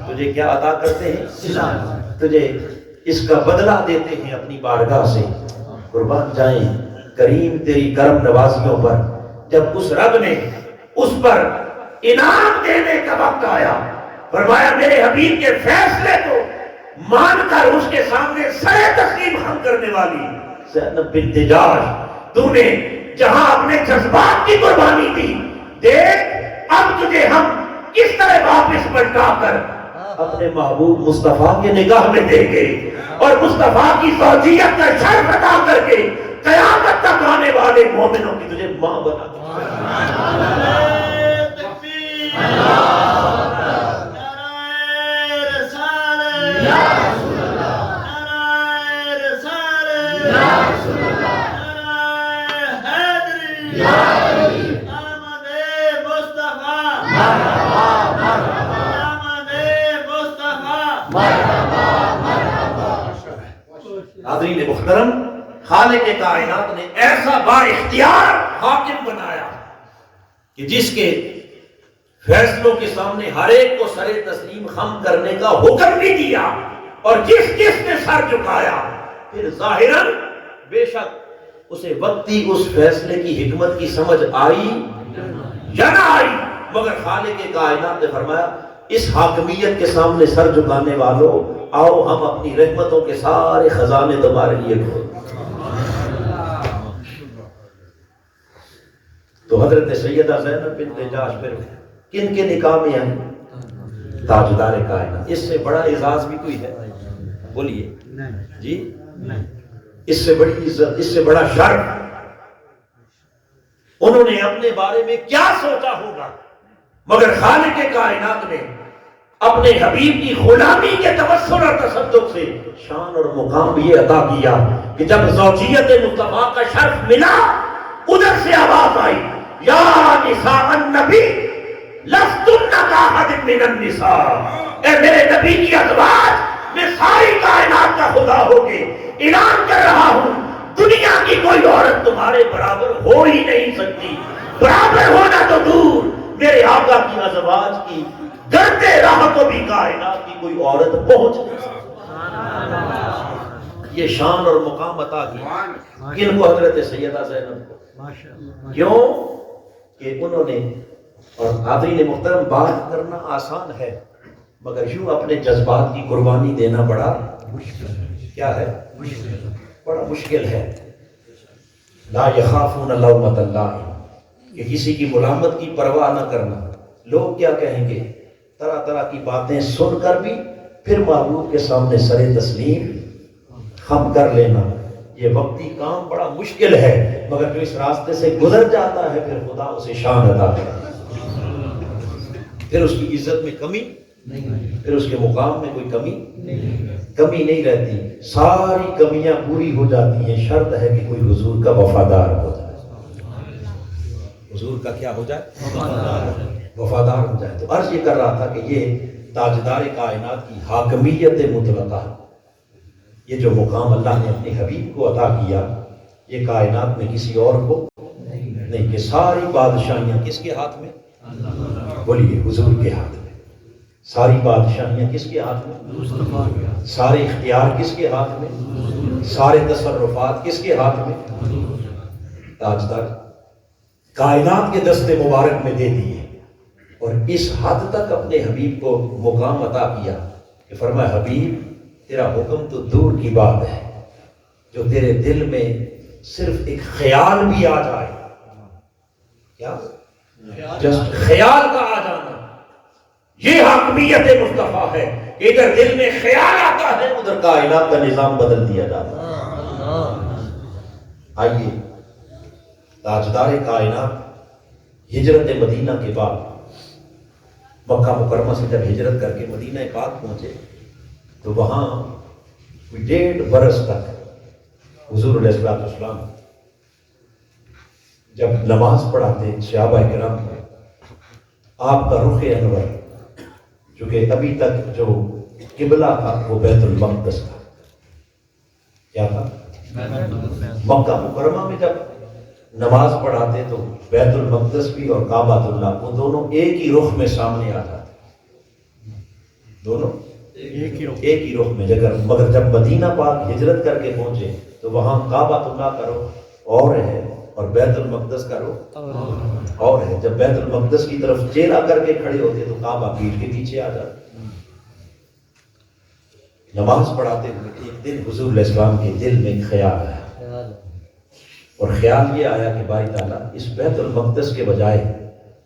تجھے کیا عطا کرتے ہیں؟ صلہ، تجھے اس کا بدلہ دیتے ہیں اپنی بارگاہ سے۔ قربان جائیں کریم تیری کرم نوازیوں پر، جب اس رب نے اس پر انعام دینے کا وقت آیا، فرمایا میرے حبیب کے فیصلے کو مان کر اس کے سامنے سر تسلیم خم کرنے والی زینب بنت جاش، تو نے جہاں اپنے جذبات کی قربانی دی، دیکھ اب تجھے ہم کس طرح واپس پلٹا کر اپنے محبوب مصطفیٰ کے نگاہ میں دیں گے اور مصطفیٰ کی زوجیت کا شرف عطا کر کے قیامت تک آنے والے مومنوں کی تجھے ماں بنا دیں۔ حاضرین محترم، خالق کائنات نے ایسا با اختیار حاکم بنایا کہ جس کے فیصلوں کے سامنے ہر ایک کو سر تسلیم خم کرنے کا حکم بھی دیا، اور جس جس نے سر جھکایا پھر ظاہراً بے شک اسے وقتی اس فیصلے کی حکمت کی سمجھ آئی یا نہ آئی، مگر خالق کائنات نے فرمایا اس حاکمیت کے سامنے سر جھکانے والوں، آؤ ہم اپنی رحمتوں کے سارے خزانے تمہارے لیے کھول۔ تو حضرت سیدہ زینب بنت جاش پھر کن کے نکاح میں آئی؟ تاجدار کائنات۔ اس سے بڑا اعزاز بھی کوئی ہے؟ بولیے جی، اس سے بڑی عزت، اس سے بڑا شرف انہوں نے اپنے بارے میں کیا سوچا ہوگا، مگر خالق کائنات نے اپنے حبیب کی غلامی کے توسل اور تصدق سے شان اور مقام یہ عطا کیا کہ جب زوجیت مصطفیٰ کا شرف ملا، ادھر سے آواز آئی یا نساء النبی لستن کاحد من النساء، اے میرے نبی کی ازواج، میں ساری کائنات کا خدا ہو کے اعلان کر رہا ہوں، دنیا کی کوئی عورت تمہارے برابر ہو ہی نہیں سکتی، برابر ہونا تو دور، میرے آقا کی ازواج کی گردے راہ کو بھی کائنات کی کوئی عورت پہنچ نہیں سکتی۔ یہ شان اور مقام عطا کی کن کو؟ حضرت سیدہ زینب کو۔ کیوں کہ انہوں نے، اور حاضرین محترم بات کرنا آسان ہے مگر یوں اپنے جذبات کی قربانی دینا بڑا کیا ہے؟ بڑا مشکل ہے۔ لا یخافون لومۃ لائم، کہ کسی کی ملامت کی پرواہ نہ کرنا، لوگ کیا کہیں گے، طرح طرح کی باتیں سن کر بھی پھر محبوب کے سامنے سر تسلیم خم کر لینا، یہ وقتی کام بڑا مشکل ہے، مگر جو اس راستے سے گزر جاتا ہے پھر خدا اسے شان عطا کرتا ہے، پھر اس کی عزت میں کمی، پھر اس کے مقام میں کوئی کمی نہیں رہتی، ساری کمیاں پوری ہو جاتی ہیں، شرط ہے کہ کوئی حضور کا وفادار ہو جائے، حضور کا کیا ہو جائے؟ وفادار ہو جائے۔ تو عرض یہ کر رہا تھا کہ یہ تاجدار کائنات کی حاکمیت مطلقہ، یہ جو مقام اللہ نے اپنے حبیب کو عطا کیا، یہ کائنات میں کسی اور کو نہیں، کہ ساری بادشاہیاں کس کے ہاتھ میں؟ بولیے حضور کے ہاتھ میں۔ ساری بادشاہیاں کس کے ہاتھ میں؟ سارے اختیار کس کے ہاتھ میں؟ سارے تصرفات کس کے ہاتھ میں؟ تاجدار کائنات کے دستے مبارک میں دے دیے، اور اس حد تک اپنے حبیب کو مقام عطا کیا کہ فرمایا حبیب تیرا حکم تو دور کی بات ہے، جو تیرے دل میں صرف ایک خیال بھی آ جائے، کیا جسٹ خیال کا آ جانا، یہ حاکمیت مصطفیٰ ہے کہ ادھر دل میں خیال آتا ہے ادھر کائنات کا نظام بدل دیا جاتا ہے۔ آئیے تاجدار کائنات ہجرت مدینہ کے بعد مکہ مکرمہ سے جب ہجرت کر کے مدینہ پاک پہنچے تو وہاں 1.5 برس تک حضور علیہ السلام جب نماز پڑھاتے صحابہ کرام آپ کا رخ انور، چونکہ ابھی تک جو قبلہ تھا وہ بیت المقدس تھا، کیا تھا؟ مکہ مکرمہ میں جب نماز پڑھاتے تو بیت المقدس بھی اور کعبۃ اللہ وہ دونوں ایک ہی رخ میں سامنے آ جاتے، دونوں ایک ہی رخ میں، مگر جب مدینہ پاک ہجرت کر کے پہنچے تو وہاں کعبۃ اللہ کا رخ اور ہے اور بیت المقدس کا رخ اور ہے۔ جب بیت المقدس کی طرف چہرہ کر کے کھڑے ہوتے تو کعبہ پیٹھ کے پیچھے آ جاتا۔ نماز پڑھاتے ہوئے ایک دن حضور علیہ السلام کے دل میں ایک خیال آیا، خیال اور خیال یہ آیا کہ باری تعالیٰ اس بیت المقدس کے بجائے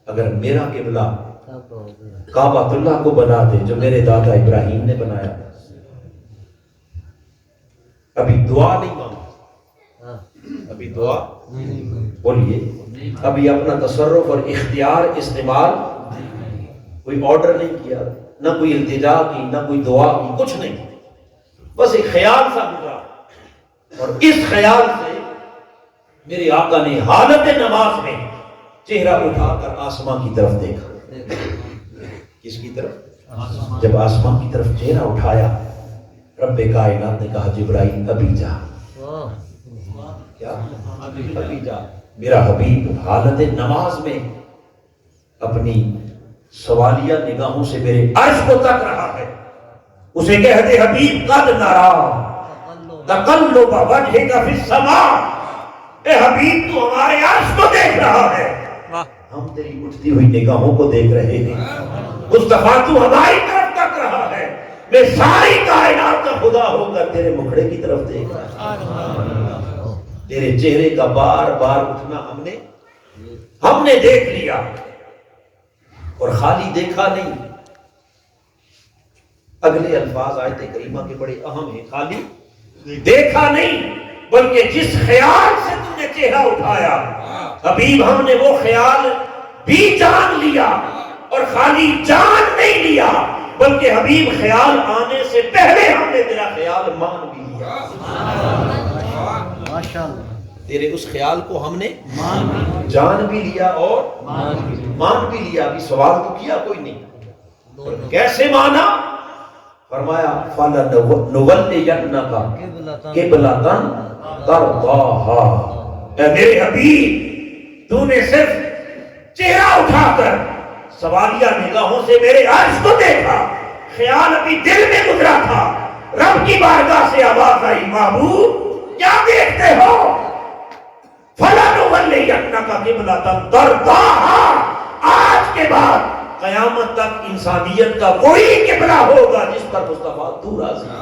اگر میرا قبلہ کعبہ ہو گیا. کعبۃ اللہ کو بنا دے جو میرے دادا ابراہیم نے بنایا. ابھی دعا نہیں مانگی، ہاں ابھی دعا نہیں بولیے، ابھی اپنا تصرف اور اختیار استعمال، کوئی آرڈر نہیں کیا، نہ کوئی التجا کی، نہ کوئی دعا کی، کچھ نہیں، بس ایک خیال سا گزرا. اور اس خیال سے میرے آقا نے حالت نماز میں چہرہ اٹھا کر آسمان کی طرف دیکھا. کس کی طرف؟ جب آسمان کی طرف چہرہ اٹھایا، رب کائنات نے کہا جبرائیل ابھی جا. کیا؟ ابھی جا. میرا حبیب حالت نماز میں اپنی سوالیہ نگاہوں سے میرے عرش کو تک رہا ہے. اسے کہتے حبیب قد نرا تقلب وجهك فی السماء، اے حبیب تو ہمارے عرش کو دیکھ رہا ہے، ہم تیری اٹھتی ہوئی نگاہوں کو دیکھ رہے ہیں. مصطفیٰ تو ہماری طرف تک رہا ہے، میں ساری کائنات کا خدا ہو کر تیرے مکھڑے کی طرف دیکھ رہا ہوں. تیرے چہرے کا بار بار اٹھنا ہم نے دیکھ لیا، اور خالی دیکھا نہیں. اگلے الفاظ آیت کریمہ کے بڑے اہم ہیں. خالی دیکھا نہیں بلکہ جس خیال سے تم نے چہرہ اٹھایا حبیب، ہم نے وہ خیال بھی جان لیا. اور خالی جان نہیں لیا بلکہ حبیب خیال آنے سے پہلے ہم نے تیرا خیال مان بھی لیا. تیرے اس خیال کو ہم نے جان بھی لیا اور مان بھی لیا. ابھی سوال تو کیا کوئی نہیں، کیسے مانا؟ فرمایا فَلَنُوَلِّيَنَّكَ قِبْلَةً تَرْضَاهَا. اے میرے حبیب، تو نے صرف چہرہ اٹھا کر سوالیہ نگاہوں سے میرے عرش کو دیکھا، خیال ابھی دل میں گزرا تھا. رب کی بارگاہ سے آواز آئی، محبوب کیا دیکھتے ہو؟ فَلَنُوَلِّيَنَّكَ قِبْلَةً تَرْضَاهَا. آج کے بعد قیامت تک انسانیت کا وہی قبلہ ہوگا جس پر مصطفیٰ تو راضی ہے.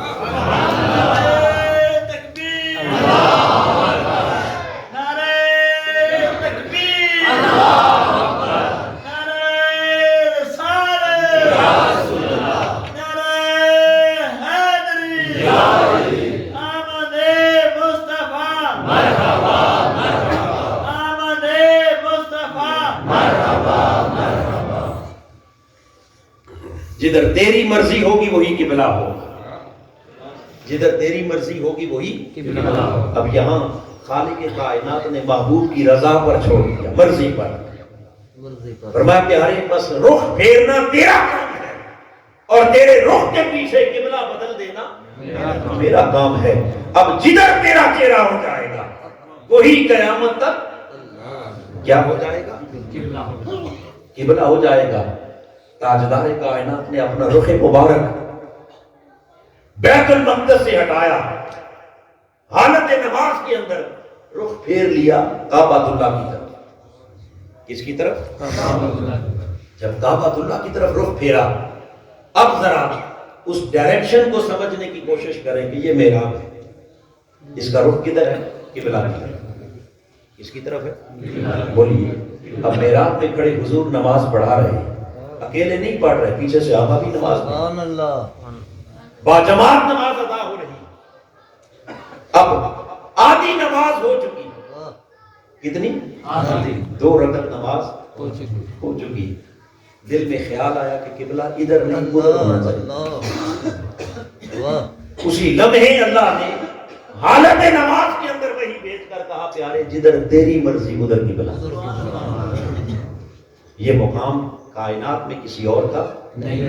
جدھر تیری مرضی ہوگی وہی قبلہ ہوگا، جدھر تیری مرضی ہوگی وہی قبلہ ہوگا. اب یہاں خالق کائنات نے محبوب کی رضا پر چھوڑ دیا، مرضی پر. فرمایا پیارے بس رخ پھیرنا تیرا کام ہے، اور تیرے رخ کے پیچھے قبلہ بدل دینا میرا کام ہے. اب جدھر تیرا چہرہ ہو جائے گا وہی قیامت تک کیا ہو جائے گا؟ قبلہ ہو جائے گا. تاجدار کائنات نے اپنا رخ مبارک بیت المقدس سے ہٹایا، حالت نماز کے اندر رخ پھیر لیا کعبۃ اللہ کی طرف. کس کی طرف؟ جب کعبۃ اللہ کی طرف رخ پھیرا، اب ذرا اس ڈائریکشن کو سمجھنے کی کوشش کریں کہ یہ محراب ہے، اس کا رخ کدھر ہے؟ قبلہ کی طرف. کس کی طرف ہے؟ بولیے. اب محراب پہ کھڑے حضور نماز پڑھا رہے ہیں، اکیلے نہیں پڑھ رہے، پیچھے سے آقا بھی نماز سبحان اللہ، باجماعت نماز ادا ہو رہی. اب آدھی نماز ہو چکی. کتنی؟ آدھی. 2 رکعت نماز ہو چکی. دل میں خیال آیا کہ قبلہ ادھر نہیں ادھر ہونا چاہیے. اسی لمحے اللہ نے حالت نماز کے اندر وہی بھیج کر کہا پیارے جدھر تیری مرضی ادھر قبلہ. یہ مقام کائنات میں کسی اور کا نہیں.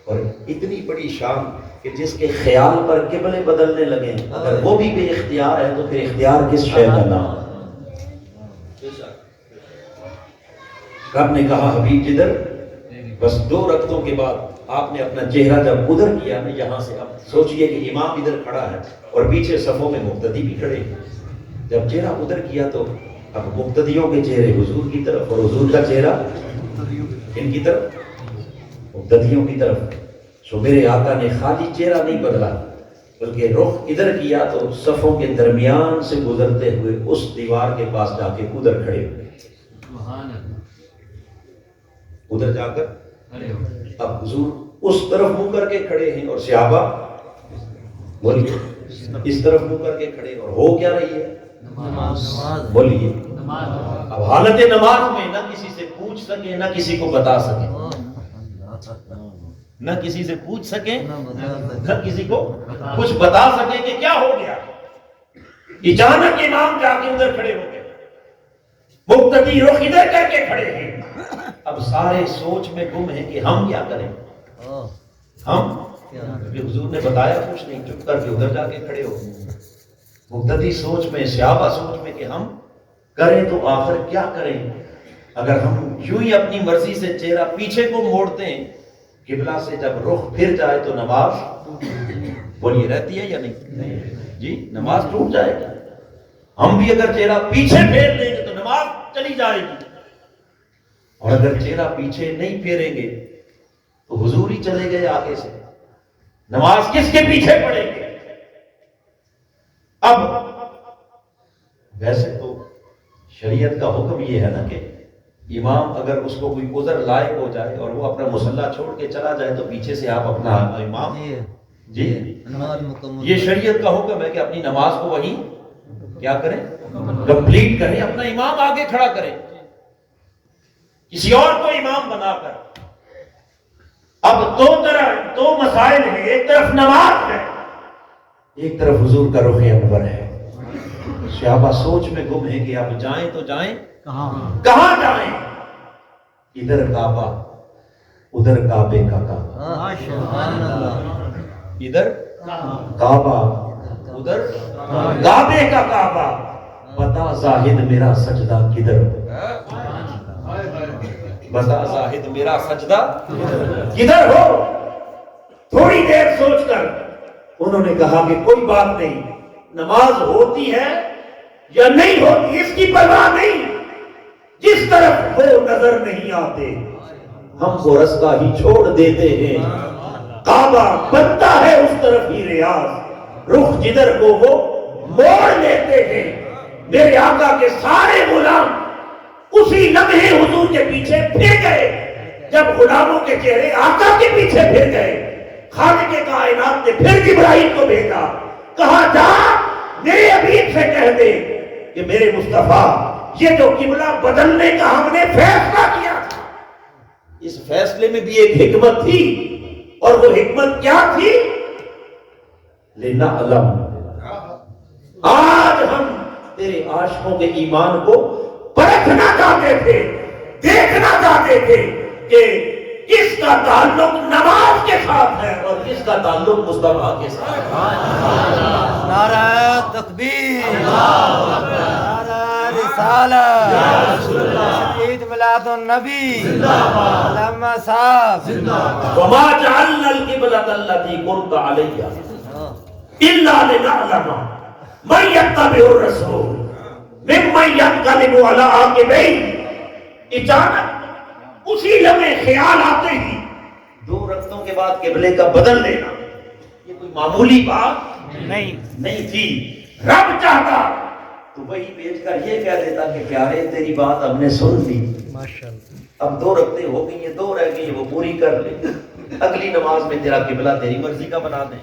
اور اتنی بڑی شان کہ جس کے خیال پر قبلے بدلنے لگے، اگر وہ بھی بے اختیار ہے تو پھر اختیار کس شے کا نام؟ رب نے کہا حبیب جدھر، بس 2 رکعتوں کے بعد آپ نے اپنا چہرہ جب ادھر کیا نا یہاں سے، اب سوچئے کہ امام ادھر کھڑا ہے اور پیچھے صفوں میں مقتدی بھی کھڑے ہیں. جب چہرہ ادھر کیا تو اب مقتدیوں کے چہرے حضور کی طرف اور حضور کا چہرہ ان کی طرف، مقتدیوں کی طرف. سو میرے آقا نے خالی چہرہ نہیں بدلا بلکہ رخ ادھر کیا تو صفوں کے درمیان سے گزرتے ہوئے اس دیوار کے پاس جا کے ادھر کھڑے ہوئے، ادھر جا کر اب حضور اس طرف منہ کر کے کھڑے ہیں اور صحابہ بولیے اس طرف منہ کر کے کھڑے، اور ہو کیا رہی ہے؟ بولیے اب حالت نماز میں نہ کسی سے پوچھ سکے نہ کسی کو بتا سکے، نہ کسی سے پوچھ سکے نہ کسی کو کچھ بتا سکے کہ کیا ہو گیا۔ اچانک امام جا کے ادھر کھڑے ہو گئے، مقتدی رخ ادھر کر کے کھڑے ہیں، اب سارے سوچ میں گم ہیں کہ ہم کیا کریں، ہم حضور نے بتایا کچھ نہیں، چپ کر کے ادھر جا کے کھڑے ہو گئے۔ مقتدی سوچ میں، صحابہ سوچ میں کہ ہم کریں تو آخر کیا کریں، اگر ہم یوں ہی اپنی مرضی سے چہرہ پیچھے کو موڑتے ہیں، قبلہ سے جب رخ پھر جائے تو نماز بولیے رہتی ہے یا نہیں؟ جی نماز ٹوٹ جائے گی۔ ہم بھی اگر چہرہ پیچھے پھیر لیں گے تو نماز چلی جائے گی، اور اگر چہرہ پیچھے نہیں پھیریں گے تو حضور ہی چلے گئے آگے سے، نماز کس کے پیچھے پڑے گی؟ اب ویسے تو شریعت کا حکم یہ ہے نا کہ امام اگر اس کو کوئی عذر لائق ہو جائے اور وہ اپنا مصلی چھوڑ کے چلا جائے تو پیچھے سے آپ اپنا امام جی یہ شریعت کا حکم ہے کہ اپنی نماز کو وہی کیا کریں، کمپلیٹ کریں، اپنا امام آگے کھڑا کریں، کسی اور کو امام بنا کر۔ اب دو مسائل ہیں، ایک طرف نماز ہے، ایک طرف حضور کا رخ انور ہے۔ صحابہ سوچ میں گم ہے کہ اب جائیں تو جائیں کہاں جائیں، ادھر کعبہ ادھر کعبے کا کعبہ، ادھر کعبہ ادھر کعبے کا کعبہ، بتا زاہد میرا سجدہ کدھر، بتا زاہد میرا سجدہ کدھر ہو۔ تھوڑی دیر سوچ کر انہوں نے کہا کہ کوئی بات نہیں، نماز ہوتی ہے یا نہیں ہوتی اس کی پرواہ نہیں، جس طرف وہ نظر نہیں آتے ہم کو رستہ ہی چھوڑ دیتے ہیں، کعبہ بنتا ہے اس طرف ہی ریاض، رخ جدھر کو وہ موڑ لیتے ہیں۔ میرے آقا کے سارے غلام اسی لمحے حضور کے پیچھے پھر گئے، جب غلاموں کے چہرے آقا کے پیچھے پھر گئے، خالق کائنات نے پھر جبرائیل کو بھیجا، کہا جا میرے حبیب سے کہہ دے کہ میرے مصطفیٰ یہ جو قبلہ بدلنے کا ہم نے فیصلہ کیا تھا، اس فیصلے میں بھی ایک حکمت تھی، اور وہ حکمت کیا تھی؟ لِنَعْلَمَ، آج ہم تیرے عاشقوں کے ایمان کو پرکھنا چاہتے تھے، دیکھنا چاہتے تھے کہ کس کا تعلق نماز کے ساتھ ہے اور کس کا تعلق مصطفیٰ کے ساتھ ہے۔ نعرہ تکبیر، نعرہ رسالت، عید میلاد النبی، علامہ صاحب، وَمَا جَعَلْنَا الْقِبْلَةَ الَّتِي كُنْتَ عَلَيْهَا إِلَّا لِنَعْلَمَ مَن يَتَّبِعُ الرَّسُولَ مِمَّن يَنقَلِبُ عَلَىٰ عَقِبَيْهِ۔ اچانک اسی لمحے خیال آتے ہی 2 رکعتوں کے بعد قبلے کا بدل لینا یہ کوئی معمولی بات نہیں تھی۔ رب چاہتا تو وہی بھیج کر یہ کہہ دیتا کہ پیارے تیری بات ہم نے سن لی، اب 2 رکعتیں ہو گئی ہیں، 2 رہ گئی ہیں، وہ پوری کر لے، اگلی نماز میں تیرا قبلہ تیری مرضی کا بنا دیں۔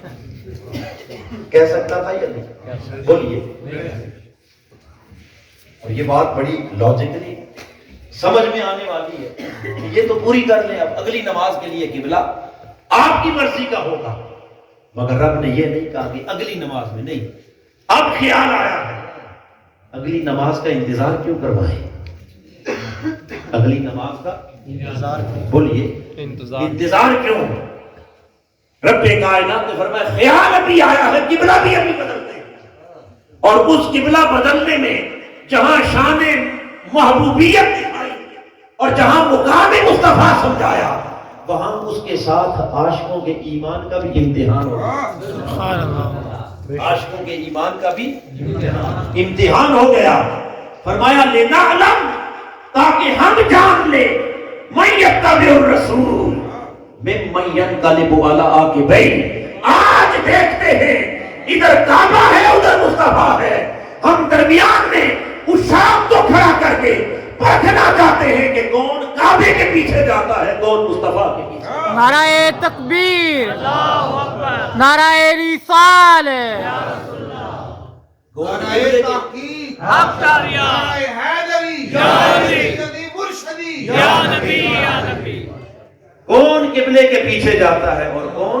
کہہ سکتا تھا یا نہیں؟ بولیے۔ اور یہ بات بڑی لاجیکلی سمجھ میں آنے والی ہے کہ یہ تو پوری کر لیں، اب اگلی نماز کے لیے قبلہ آپ کی مرضی کا ہوگا، مگر رب نے یہ نہیں کہا کہ اگلی نماز میں نہیں۔ اب خیال آیا ہے اگلی نماز کا انتظار کیوں کروائیں، اگلی نماز کا انتظار بولیے انتظار کیوں؟ رب کائنات نے فرمایا خیال ابھی آیا ہے، قبلہ بھی ابھی بدلتے ہیں، اور اس قبلہ بدلنے میں جہاں شان محبوبیت دکھائی اور جہاں مقام مصطفیٰ سمجھایا، وہاں اس کے ساتھ عاشقوں کے ایمان کا بھی امتحان ہو گیا، عاشقوں کے ایمان کا بھی امتحان ہو گیا۔ فرمایا لِنَعْلَمْ، تاکہ ہم جان لیں، مَن يَتَّبِعُ الرَّسُولَ، ممن ينقلب على عقبيه. آج دیکھتے ہیں ادھر کعبہ ہے ادھر مصطفیٰ ہے، ہم درمیان میں اس شام کو کھڑا کر کے پرکھنا چاہتے ہیں کہ کون کعبے کے پیچھے جاتا ہے کون مصطفیٰ کے پیچھے. نعرہ تکبیر، نعرہ رسالت، کون قبلے کے پیچھے جاتا ہے اور کون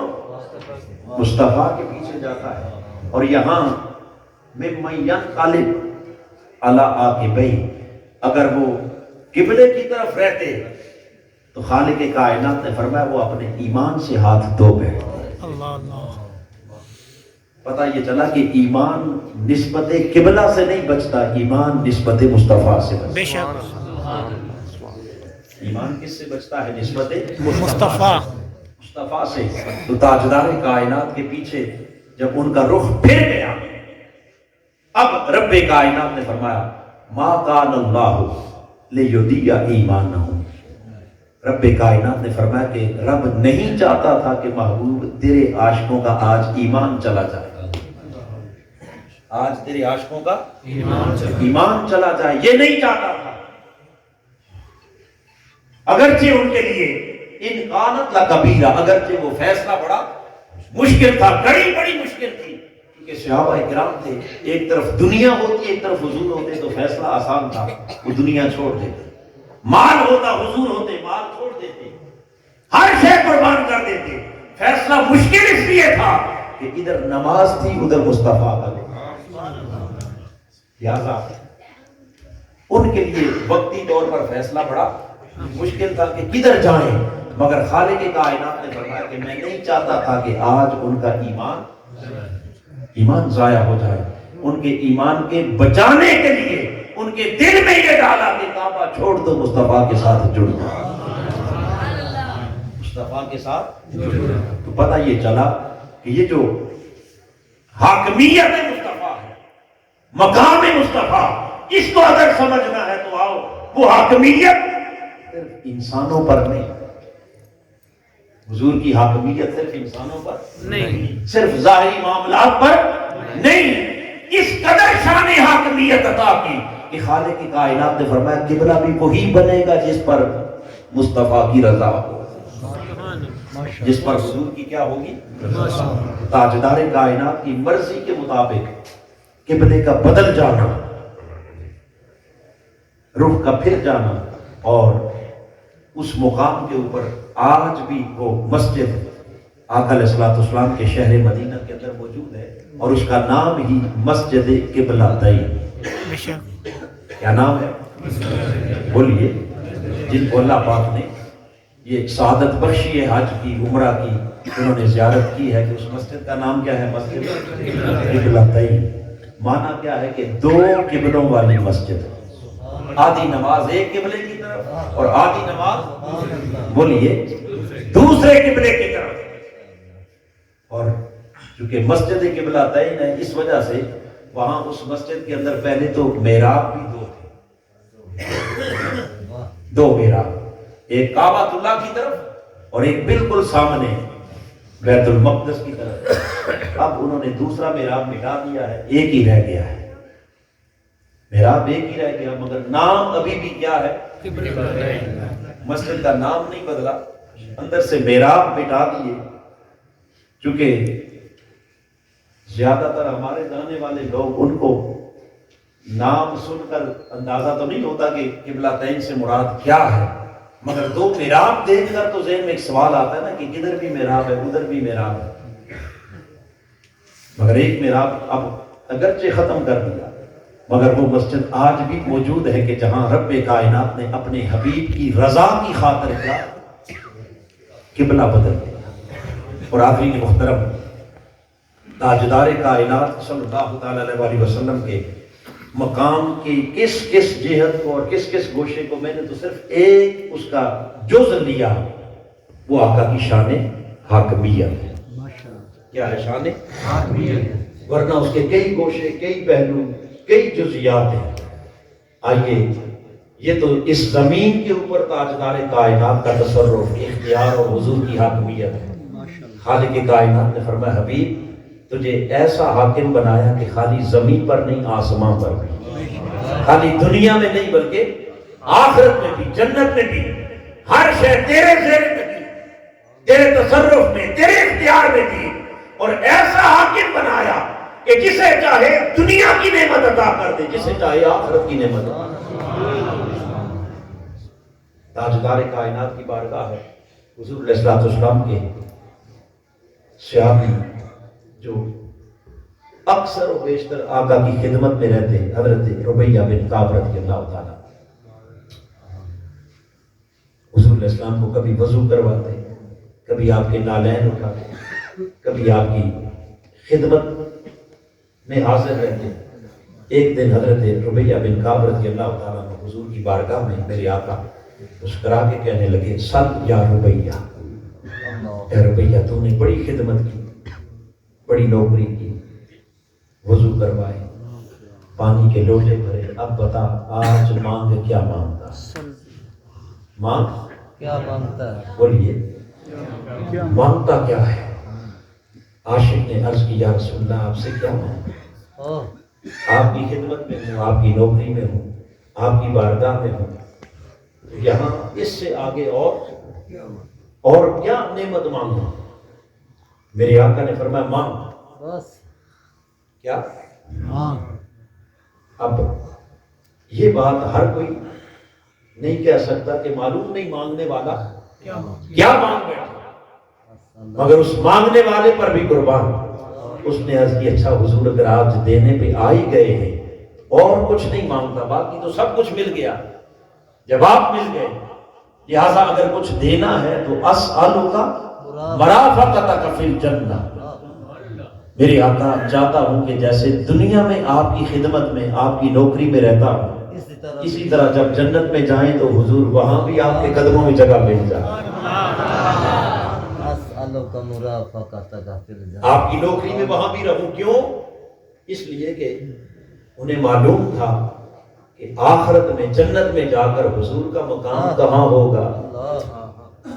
مصطفیٰ کے پیچھے جاتا ہے. اور یہاں ممن ينقلب على عقبيه، اگر وہ قبلے کی طرف رہتے تو خالق کائنات نے فرمایا وہ اپنے ایمان سے ہاتھ دھو بیٹھتے. پتہ یہ چلا کہ ایمان نسبت قبلہ سے نہیں بچتا، ایمان نسبت مصطفیٰ سے بچتا ہے. ایمان کس سے بچتا ہے؟ نسبت مصطفیٰ سے. تو تاجدار کائنات کے پیچھے جب ان کا رخ پھر گیا، اب رب کائنات نے فرمایا ما کان اللہ لیضیع ایمانہم. رب کائنات نے فرمایا کہ رب نہیں چاہتا تھا کہ محبوب تیرے عاشقوں کا آج ایمان چلا جائے. آج تیرے عاشقوں کا ایمان چلا جائے، یہ نہیں چاہتا تھا. اگرچہ ان کے لیے ان کانت لکبیرہ، اگرچہ وہ فیصلہ بڑا مشکل تھا، بڑی مشکل تھی، کیونکہ صحابہ کرام تھے، ایک طرف دنیا ہوتی ایک طرف حضور ہوتے تو فیصلہ آسان تھا، وہ دنیا چھوڑ دیتے. مال ہوتا حضور ہوتے مال چھوڑ دیتے، ہر شے قربان کر دیتے. فیصلہ مشکل اس لیے تھا کہ ادھر نماز تھی ادھر مصطفیٰ کا. لہذا ان کے لیے وقتی طور پر فیصلہ بڑا مشکل تھا کہ کدھر جائیں، مگر خالق کائنات نے فرمایا کہ میں نہیں چاہتا تھا کہ آج ان کا ایمان ضائع ہو جائے. ان کے ایمان کے بچانے کے لیے ان کے دل میں یہ ڈالا کہ کعبہ چھوڑ دو مصطفیٰ کے ساتھ جڑ دو. مصطفیٰ کے ساتھ تو پتہ یہ چلا کہ یہ جو حاکمیت مصطفیٰ ہے، مقام مصطفیٰ، اس کو اگر سمجھنا ہے تو آؤ وہ حاکمیت صرف انسانوں پر نہیں. حضور کی حاکمیت صرف انسانوں پر نہیں، صرف ظاہری معاملات پر نہیں. اس قدر شان حاکمیت عطا کی کہ خالق کی کائنات نے فرمایا قبلہ بھی وہی بنے گا جس پر مصطفیٰ کی رضا ہو، جس پر حضور کی کیا ہوگی؟ تاجدار کائنات کی مرضی کے مطابق قبلے کا بدل جانا، رخ کا پھر جانا. اور اس مقام کے اوپر آج بھی وہ مسجد آقا علیہ الصلوۃ والسلام کے شہر مدینہ کے اندر موجود ہے، اور اس کا نام ہی مسجد قبلہ تین. کیا نام ہے؟ بولیے. جن کو اللہ پاک نے یہ سعادت بخشی ہے حج کی عمرہ کی، انہوں نے زیارت کی ہے کہ اس مسجد کا نام کیا ہے؟ مسجد قبلہ تین. معنی کیا ہے کہ دو قبلوں والی مسجد. آدھی نماز ایک قبلے کی طرف اور آدھی نماز بولیے دوسرے قبلے کی طرف. اور چونکہ مسجد قبلہ تین ہے اس وجہ سے وہاں اس مسجد کے اندر پہلے تو محراب بھی دو تھے، دو محراب، ایک کعبۃ اللہ کی طرف اور ایک بالکل سامنے بیت المقدس کی طرف. اب انہوں نے دوسرا محراب مٹا دیا ہے، ایک ہی رہ گیا ہے. محراب ایک ہی رہ گیا مگر نام ابھی بھی کیا ہے؟ مسجد کا نام نہیں بدلا، اندر سے محراب مٹا دیے. چونکہ زیادہ تر ہمارے جانے والے لوگ ان کو نام سن کر اندازہ تو نہیں ہوتا کہ قبلہ تین سے مراد کیا ہے، مگر دو محراب دیکھ کر تو ذہن میں ایک سوال آتا ہے نا کہ ادھر بھی محراب ہے ادھر بھی محراب ہے. مگر ایک محراب اب اگرچہ ختم کر دیا مگر وہ مسجد آج بھی موجود ہے کہ جہاں رب کائنات نے اپنے حبیب کی رضا کی خاطر کیا قبلہ بدل دیا. اور آخری محترم تاجدار کائنات صلی اللہ تعالی علیہ وسلم کے مقام کی کس کس جہت کو اور کس کس گوشے کو میں نے تو صرف ایک اس کا جز لیا، وہ آقا کی شان حاکمیت ہے. کیا ہے شان حاکمیت؟ ورنہ اس کے کئی گوشے، کئی پہلو، کئی جزیات ہیں. آئیے یہ تو اس زمین کے اوپر تاجدار کائنات کا تصرف، اختیار اور حضور کی حاکمیت ہے۔ خالق کائنات نے فرمایا حبیب تجھے ایسا حاکم بنایا کہ خالی زمین پر نہیں آسمان پر بھی، خالی دنیا میں نہیں بلکہ آخرت میں بھی، جنت میں بھی، ہر شے تیرے زیر میں تھی، تیرے تصرف میں، تیرے اختیار میں تھی، اور ایسا حاکم بنایا کہ جسے چاہے دنیا کی نعمت عطا کر دے، جسے چاہے آخرت کی نعمت عطا کر دے۔ تاجدار کائنات کی بارگاہ ہے، حضور علیہ السلام کے صحابی جو اکثر و بیشتر آقا کی خدمت میں رہتے، حضرت ربیہ بن کعب رضی اللہ تعالیٰ حضور علیہ السلام کو کبھی وضو کرواتے، کبھی آپ کے نالین اٹھاتے، کبھی آپ کی خدمت میں حاضر رہتے۔ ایک دن حضرت ربیہ بن کعب رضی اللہ تعالیٰ عنہ حضور کی بارگاہ میں میرے آقا مسکرا کے کہنے لگے سل یا ربیہ، اے ربیہ تو نے بڑی خدمت کی، بڑی نوکری کی، وضو کروائے، پانی کے لوٹے بھرے، اب بتا آج مانگ کیا مانگتا؟ مانگ کیا مانگتا ہے؟ بولیے مانگتا کیا ہے؟ عاشق نے عرض کی یا رسول اللہ آپ سے کیا مانگتا؟ آپ کی خدمت میں ہوں، آپ کی نوکری میں ہوں، آپ کی بارگاہ میں ہوں، یہاں اس سے آگے اور کیا نعمت مانگوں؟ میرے آقا نے فرمایا مانگ بس کیا؟ اب یہ بات ہر کوئی نہیں کہہ سکتا کہ معلوم نہیں مانگنے والا کیا مانگ بیٹھا، مگر اس مانگنے والے پر بھی قربان۔ اس نے عرض کی اچھا حضور اگر آج دینے پہ آ ہی گئے ہیں اور کچھ نہیں مانگتا، باقی تو سب کچھ مل گیا، جواب مل گئے، لہٰذا اگر کچھ دینا ہے تو اسألک مرافقتک فی الجنہ، میرے آقا چاہتا ہوں کہ جیسے دنیا میں آپ کی خدمت میں، آپ کی نوکری میں رہتا ہوں، اسی طرح جب جنت میں جائیں تو حضور وہاں بھی آپ کے قدموں میں جگہ مل جائے۔ اسألک مرافقتک فی الجنہ، آپ کی نوکری میں وہاں بھی رہوں، کیوں؟ اس لیے کہ انہیں معلوم تھا کہ آخرت میں جنت میں جا کر حضور کا مقام کہاں ہوگا،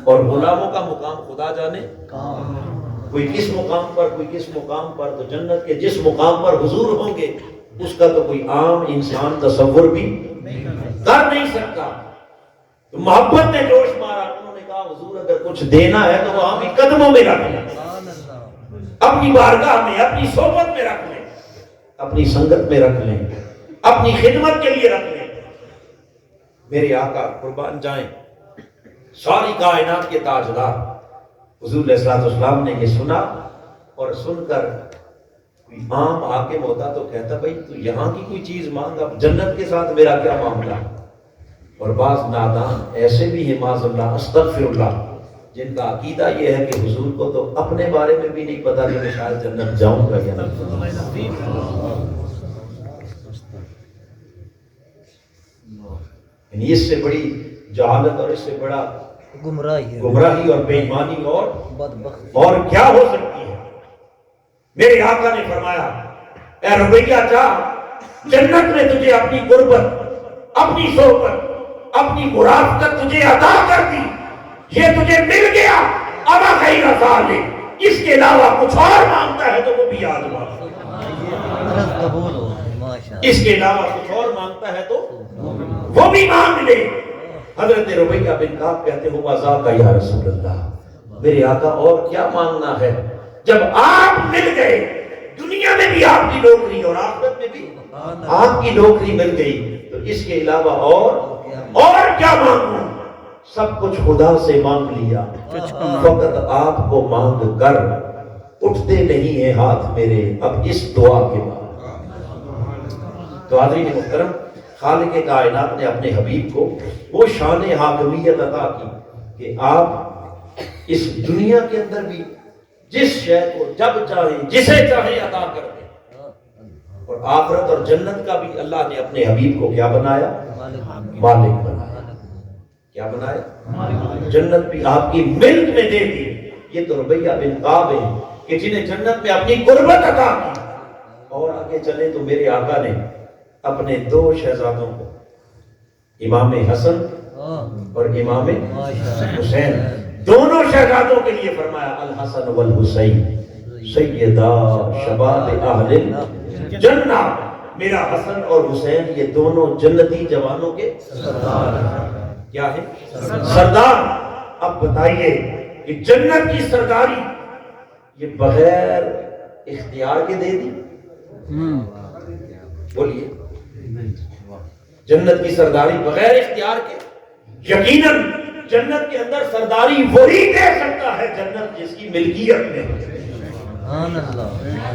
اور غلاموں کا مقام خدا جانے، کوئی کس مقام پر، کوئی کس مقام پر، تو جنت کے جس مقام پر حضور ہوں گے اس کا تو کوئی عام انسان تصور بھی کر نہیں سکتا۔ تو محبت نے جوش مارا، انہوں نے کہا حضور اگر کچھ دینا ہے تو وہاں بھی قدموں میں رکھ لیں، اپنی بارگاہ میں، اپنی صحبت میں رکھ لیں، اپنی سنگت میں رکھ لیں، اپنی خدمت کے لیے رکھ لیں۔ میرے آقا قربان جائیں، ساری کائنات کے تاجدار حضور علیہ السلام نے یہ سنا، اور سن کر کوئی عام حاکم ہوتا تو کہتا بھائی تو یہاں کی کوئی چیز مانگ، اب جنت کے ساتھ میرا کیا معاملہ؟ اور بعض نادان ایسے بھی ہیں معاذ اللہ استغفر اللہ، جن کا عقیدہ یہ ہے کہ حضور کو تو اپنے بارے میں بھی نہیں پتا کہ میں شاید جنت جاؤں گا یا نہیں۔ یعنی اس سے بڑی جہالت اور اس سے بڑا گمراہی اور بے ایمانی اور کیا ہو سکتی ہے؟ میرے آقا نے فرمایا اے ربیہ چاہ جنت میں تجھے اپنی قربت، اپنی صحبت، اپنی مرافقت تجھے عطا کر دی، یہ تجھے مل گیا، اب غیر ذالک، اس کے علاوہ کچھ اور مانگتا ہے تو وہ بھی یاد مانگ، اس کے علاوہ کچھ اور مانگتا ہے تو وہ بھی مانگ لے۔ حضرت ربیہ بن کعب کہتے ہو وذاک یا رسول اللہ، میرے آقا اور کیا مانگنا ہے؟ جب آپ مل گئے، دنیا میں بھی آپ کی نوکری اور آخرت میں بھی آپ کی نوکری مل گئی، تو اس کے علاوہ اور کیا مانگوں؟ سب کچھ خدا سے مانگ لیا، فقط آپ کو مانگ کر اٹھتے نہیں ہیں ہاتھ میرے اب اس دعا کے بعد۔ تو حاضرین محترم، خالق کائنات نے اپنے حبیب کو وہ شان حاکمیت عطا کی کہ آپ اس دنیا کے اندر بھی جس شے کو جب چاہیں جسے چاہیں عطا کر دیں، اور آخرت اور جنت کا بھی اللہ نے اپنے حبیب کو کیا بنایا؟ مالک بنایا۔ کیا بنایا؟ جنت بھی آپ کی ملک میں دے دی۔ یہ تو ربیہ بن کعب ہیں کہ جنہیں جنت میں اپنی قربت عطا کی۔ اور آگے چلیں تو میرے آقا نے اپنے دو شہزادوں کو امام حسن اور امام حسین دونوں شہزادوں کے لیے فرمایا الحسن والحسین سیدہ شباب اہل جنہ، میرا حسن اور حسین یہ دونوں جنتی جوانوں کے کیا ہے؟ سردار۔ اب بتائیے کہ جنت کی سرداری یہ بغیر اختیار کے دے دی؟ بولیے، جنت کی سرداری بغیر اختیار کے؟ یقیناً جنت کے اندر سرداری وہی دے سکتا ہے جنت جس کی ملکیت میں،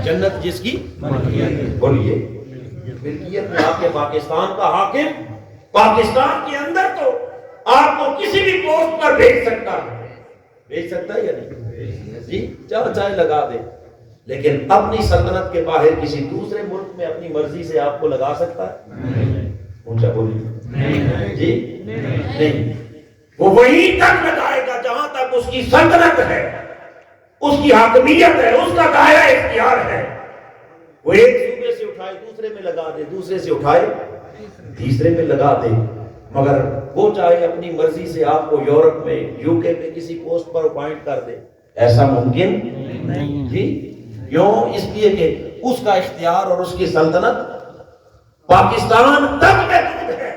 جنت جس کی بولیے ملکیت میں۔ آپ کے پاکستان کا حاکم پاکستان کے اندر تو آپ کو کسی بھی پوسٹ پر بھیج سکتا ہے یا نہیں؟ جی چاہے لگا دے، لیکن اپنی سلطنت کے باہر کسی دوسرے ملک میں اپنی مرضی سے آپ کو لگا سکتا ہے؟ اونچا بولیے جی نہیں۔ وہ وہیں تک لگائے گا جہاں تک اس کی سلطنت ہے، اس کی حاکمیت ہے، اس کا دائرہ اختیار ہے۔ وہ ایک صوبے سے اٹھائے دوسرے میں لگا دے، دوسرے سے اٹھائے تیسرے میں لگا دے، مگر وہ چاہے اپنی مرضی سے آپ کو یورپ میں یو کے میں کسی پوسٹ پر اپوائنٹ کر دے، ایسا ممکن نہیں جی۔ کیوں؟ اس لیے کہ اس کا اختیار اور اس کی سلطنت پاکستان تک محدود ہے،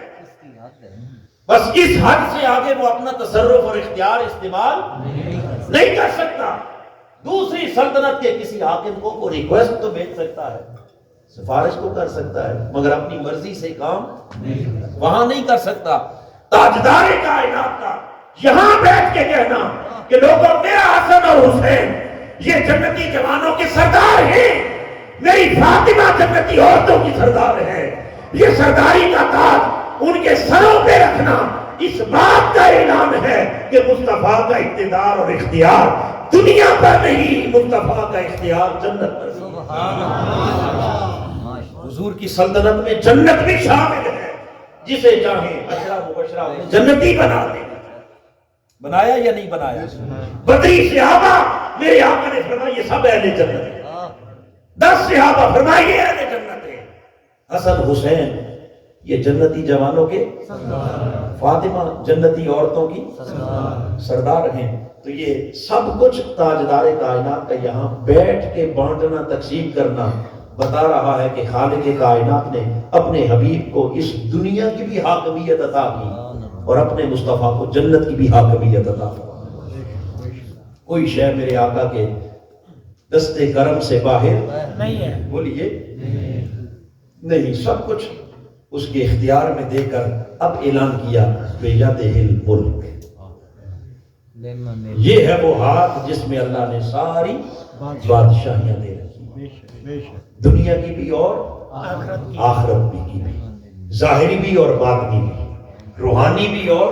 بس اس حد سے آگے وہ اپنا تصرف اور اختیار استعمال نہیں کر سکتا۔ دوسری سلطنت کے کسی حاکم کو وہ ریکویسٹ تو بھیج سکتا ہے، سفارش تو کر سکتا ہے، مگر اپنی مرضی سے کام وہاں نہیں کر سکتا۔ تاجدار کائنات کا یہاں بیٹھ کے کہنا کہ لوگوں میرا حسن اور حسین یہ جنتی جوانوں کے سردار ہیں، میری فاطمہ جنتی عورتوں کی سردار ہے، یہ سرداری کا تاج ان کے سروں پہ رکھنا اس بات کا اعلان ہے کہ مصطفیٰ کا اقتدار اور اختیار دنیا پر نہیں، مصطفیٰ کا اختیار جنت پر۔ حضور کی سلطنت میں جنت بھی شامل ہے، جسے چاہیں عشرہ مبشرہ جنتی بنا دے۔ بنایا یا نہیں بنایا؟ بدری صحابہ میرے آقا نے فرمایا یہ سب اہل جنت ہیں، 10 صحابہ فرمایا یہ اہل جنت ہیں، حسن حسین یہ جنتی جوانوں کے، فاطمہ جنتی عورتوں کی سردار ہیں۔ تو یہ سب کچھ تاجدار کائنات کا یہاں بیٹھ کے بانٹنا تقسیم کرنا بتا رہا ہے کہ خالق کائنات نے اپنے حبیب کو اس دنیا کی بھی حاکمیت عطا کی اور اپنے مصطفیٰ کو جنت کی بھی حاکمیت عطا کی۔ کوئی شے میرے آقا کے دستے کرم سے باہر نہیں ہے، بولیے نہیں، سب کچھ اس کے اختیار میں دے کر اب اعلان کیا بیدہ الملک، یہ ہے وہ ہاتھ جس میں اللہ نے ساری بادشاہیاں دے رکھی، دنیا کی بھی اور آخرت بھی کی بھی، ظاہری بھی اور باطنی بھی، روحانی بھی اور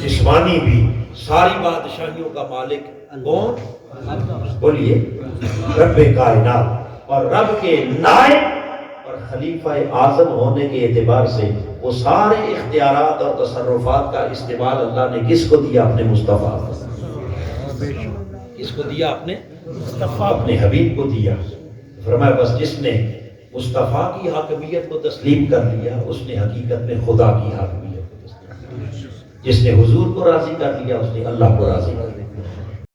جسمانی بھی، ساری بادشاہیوں کا مالک کون؟ بولیے رب کائنات۔ اور رب کے نائب اور خلیفہ اعظم ہونے کے اعتبار سے وہ سارے اختیارات اور تصرفات کا استعمال اللہ نے کس کو دیا؟ اپنے مصطفیٰ کو۔ کس کو دیا؟ اپنے حبیب کو دیا۔ فرمایا بس جس نے مصطفیٰ کی حاکمیت کو تسلیم کر لیا اس نے حقیقت میں خدا کی حاکمیت کو تسلیم کر لیا، جس نے حضور کو راضی کر لیا اس نے اللہ کو راضی کر لیا۔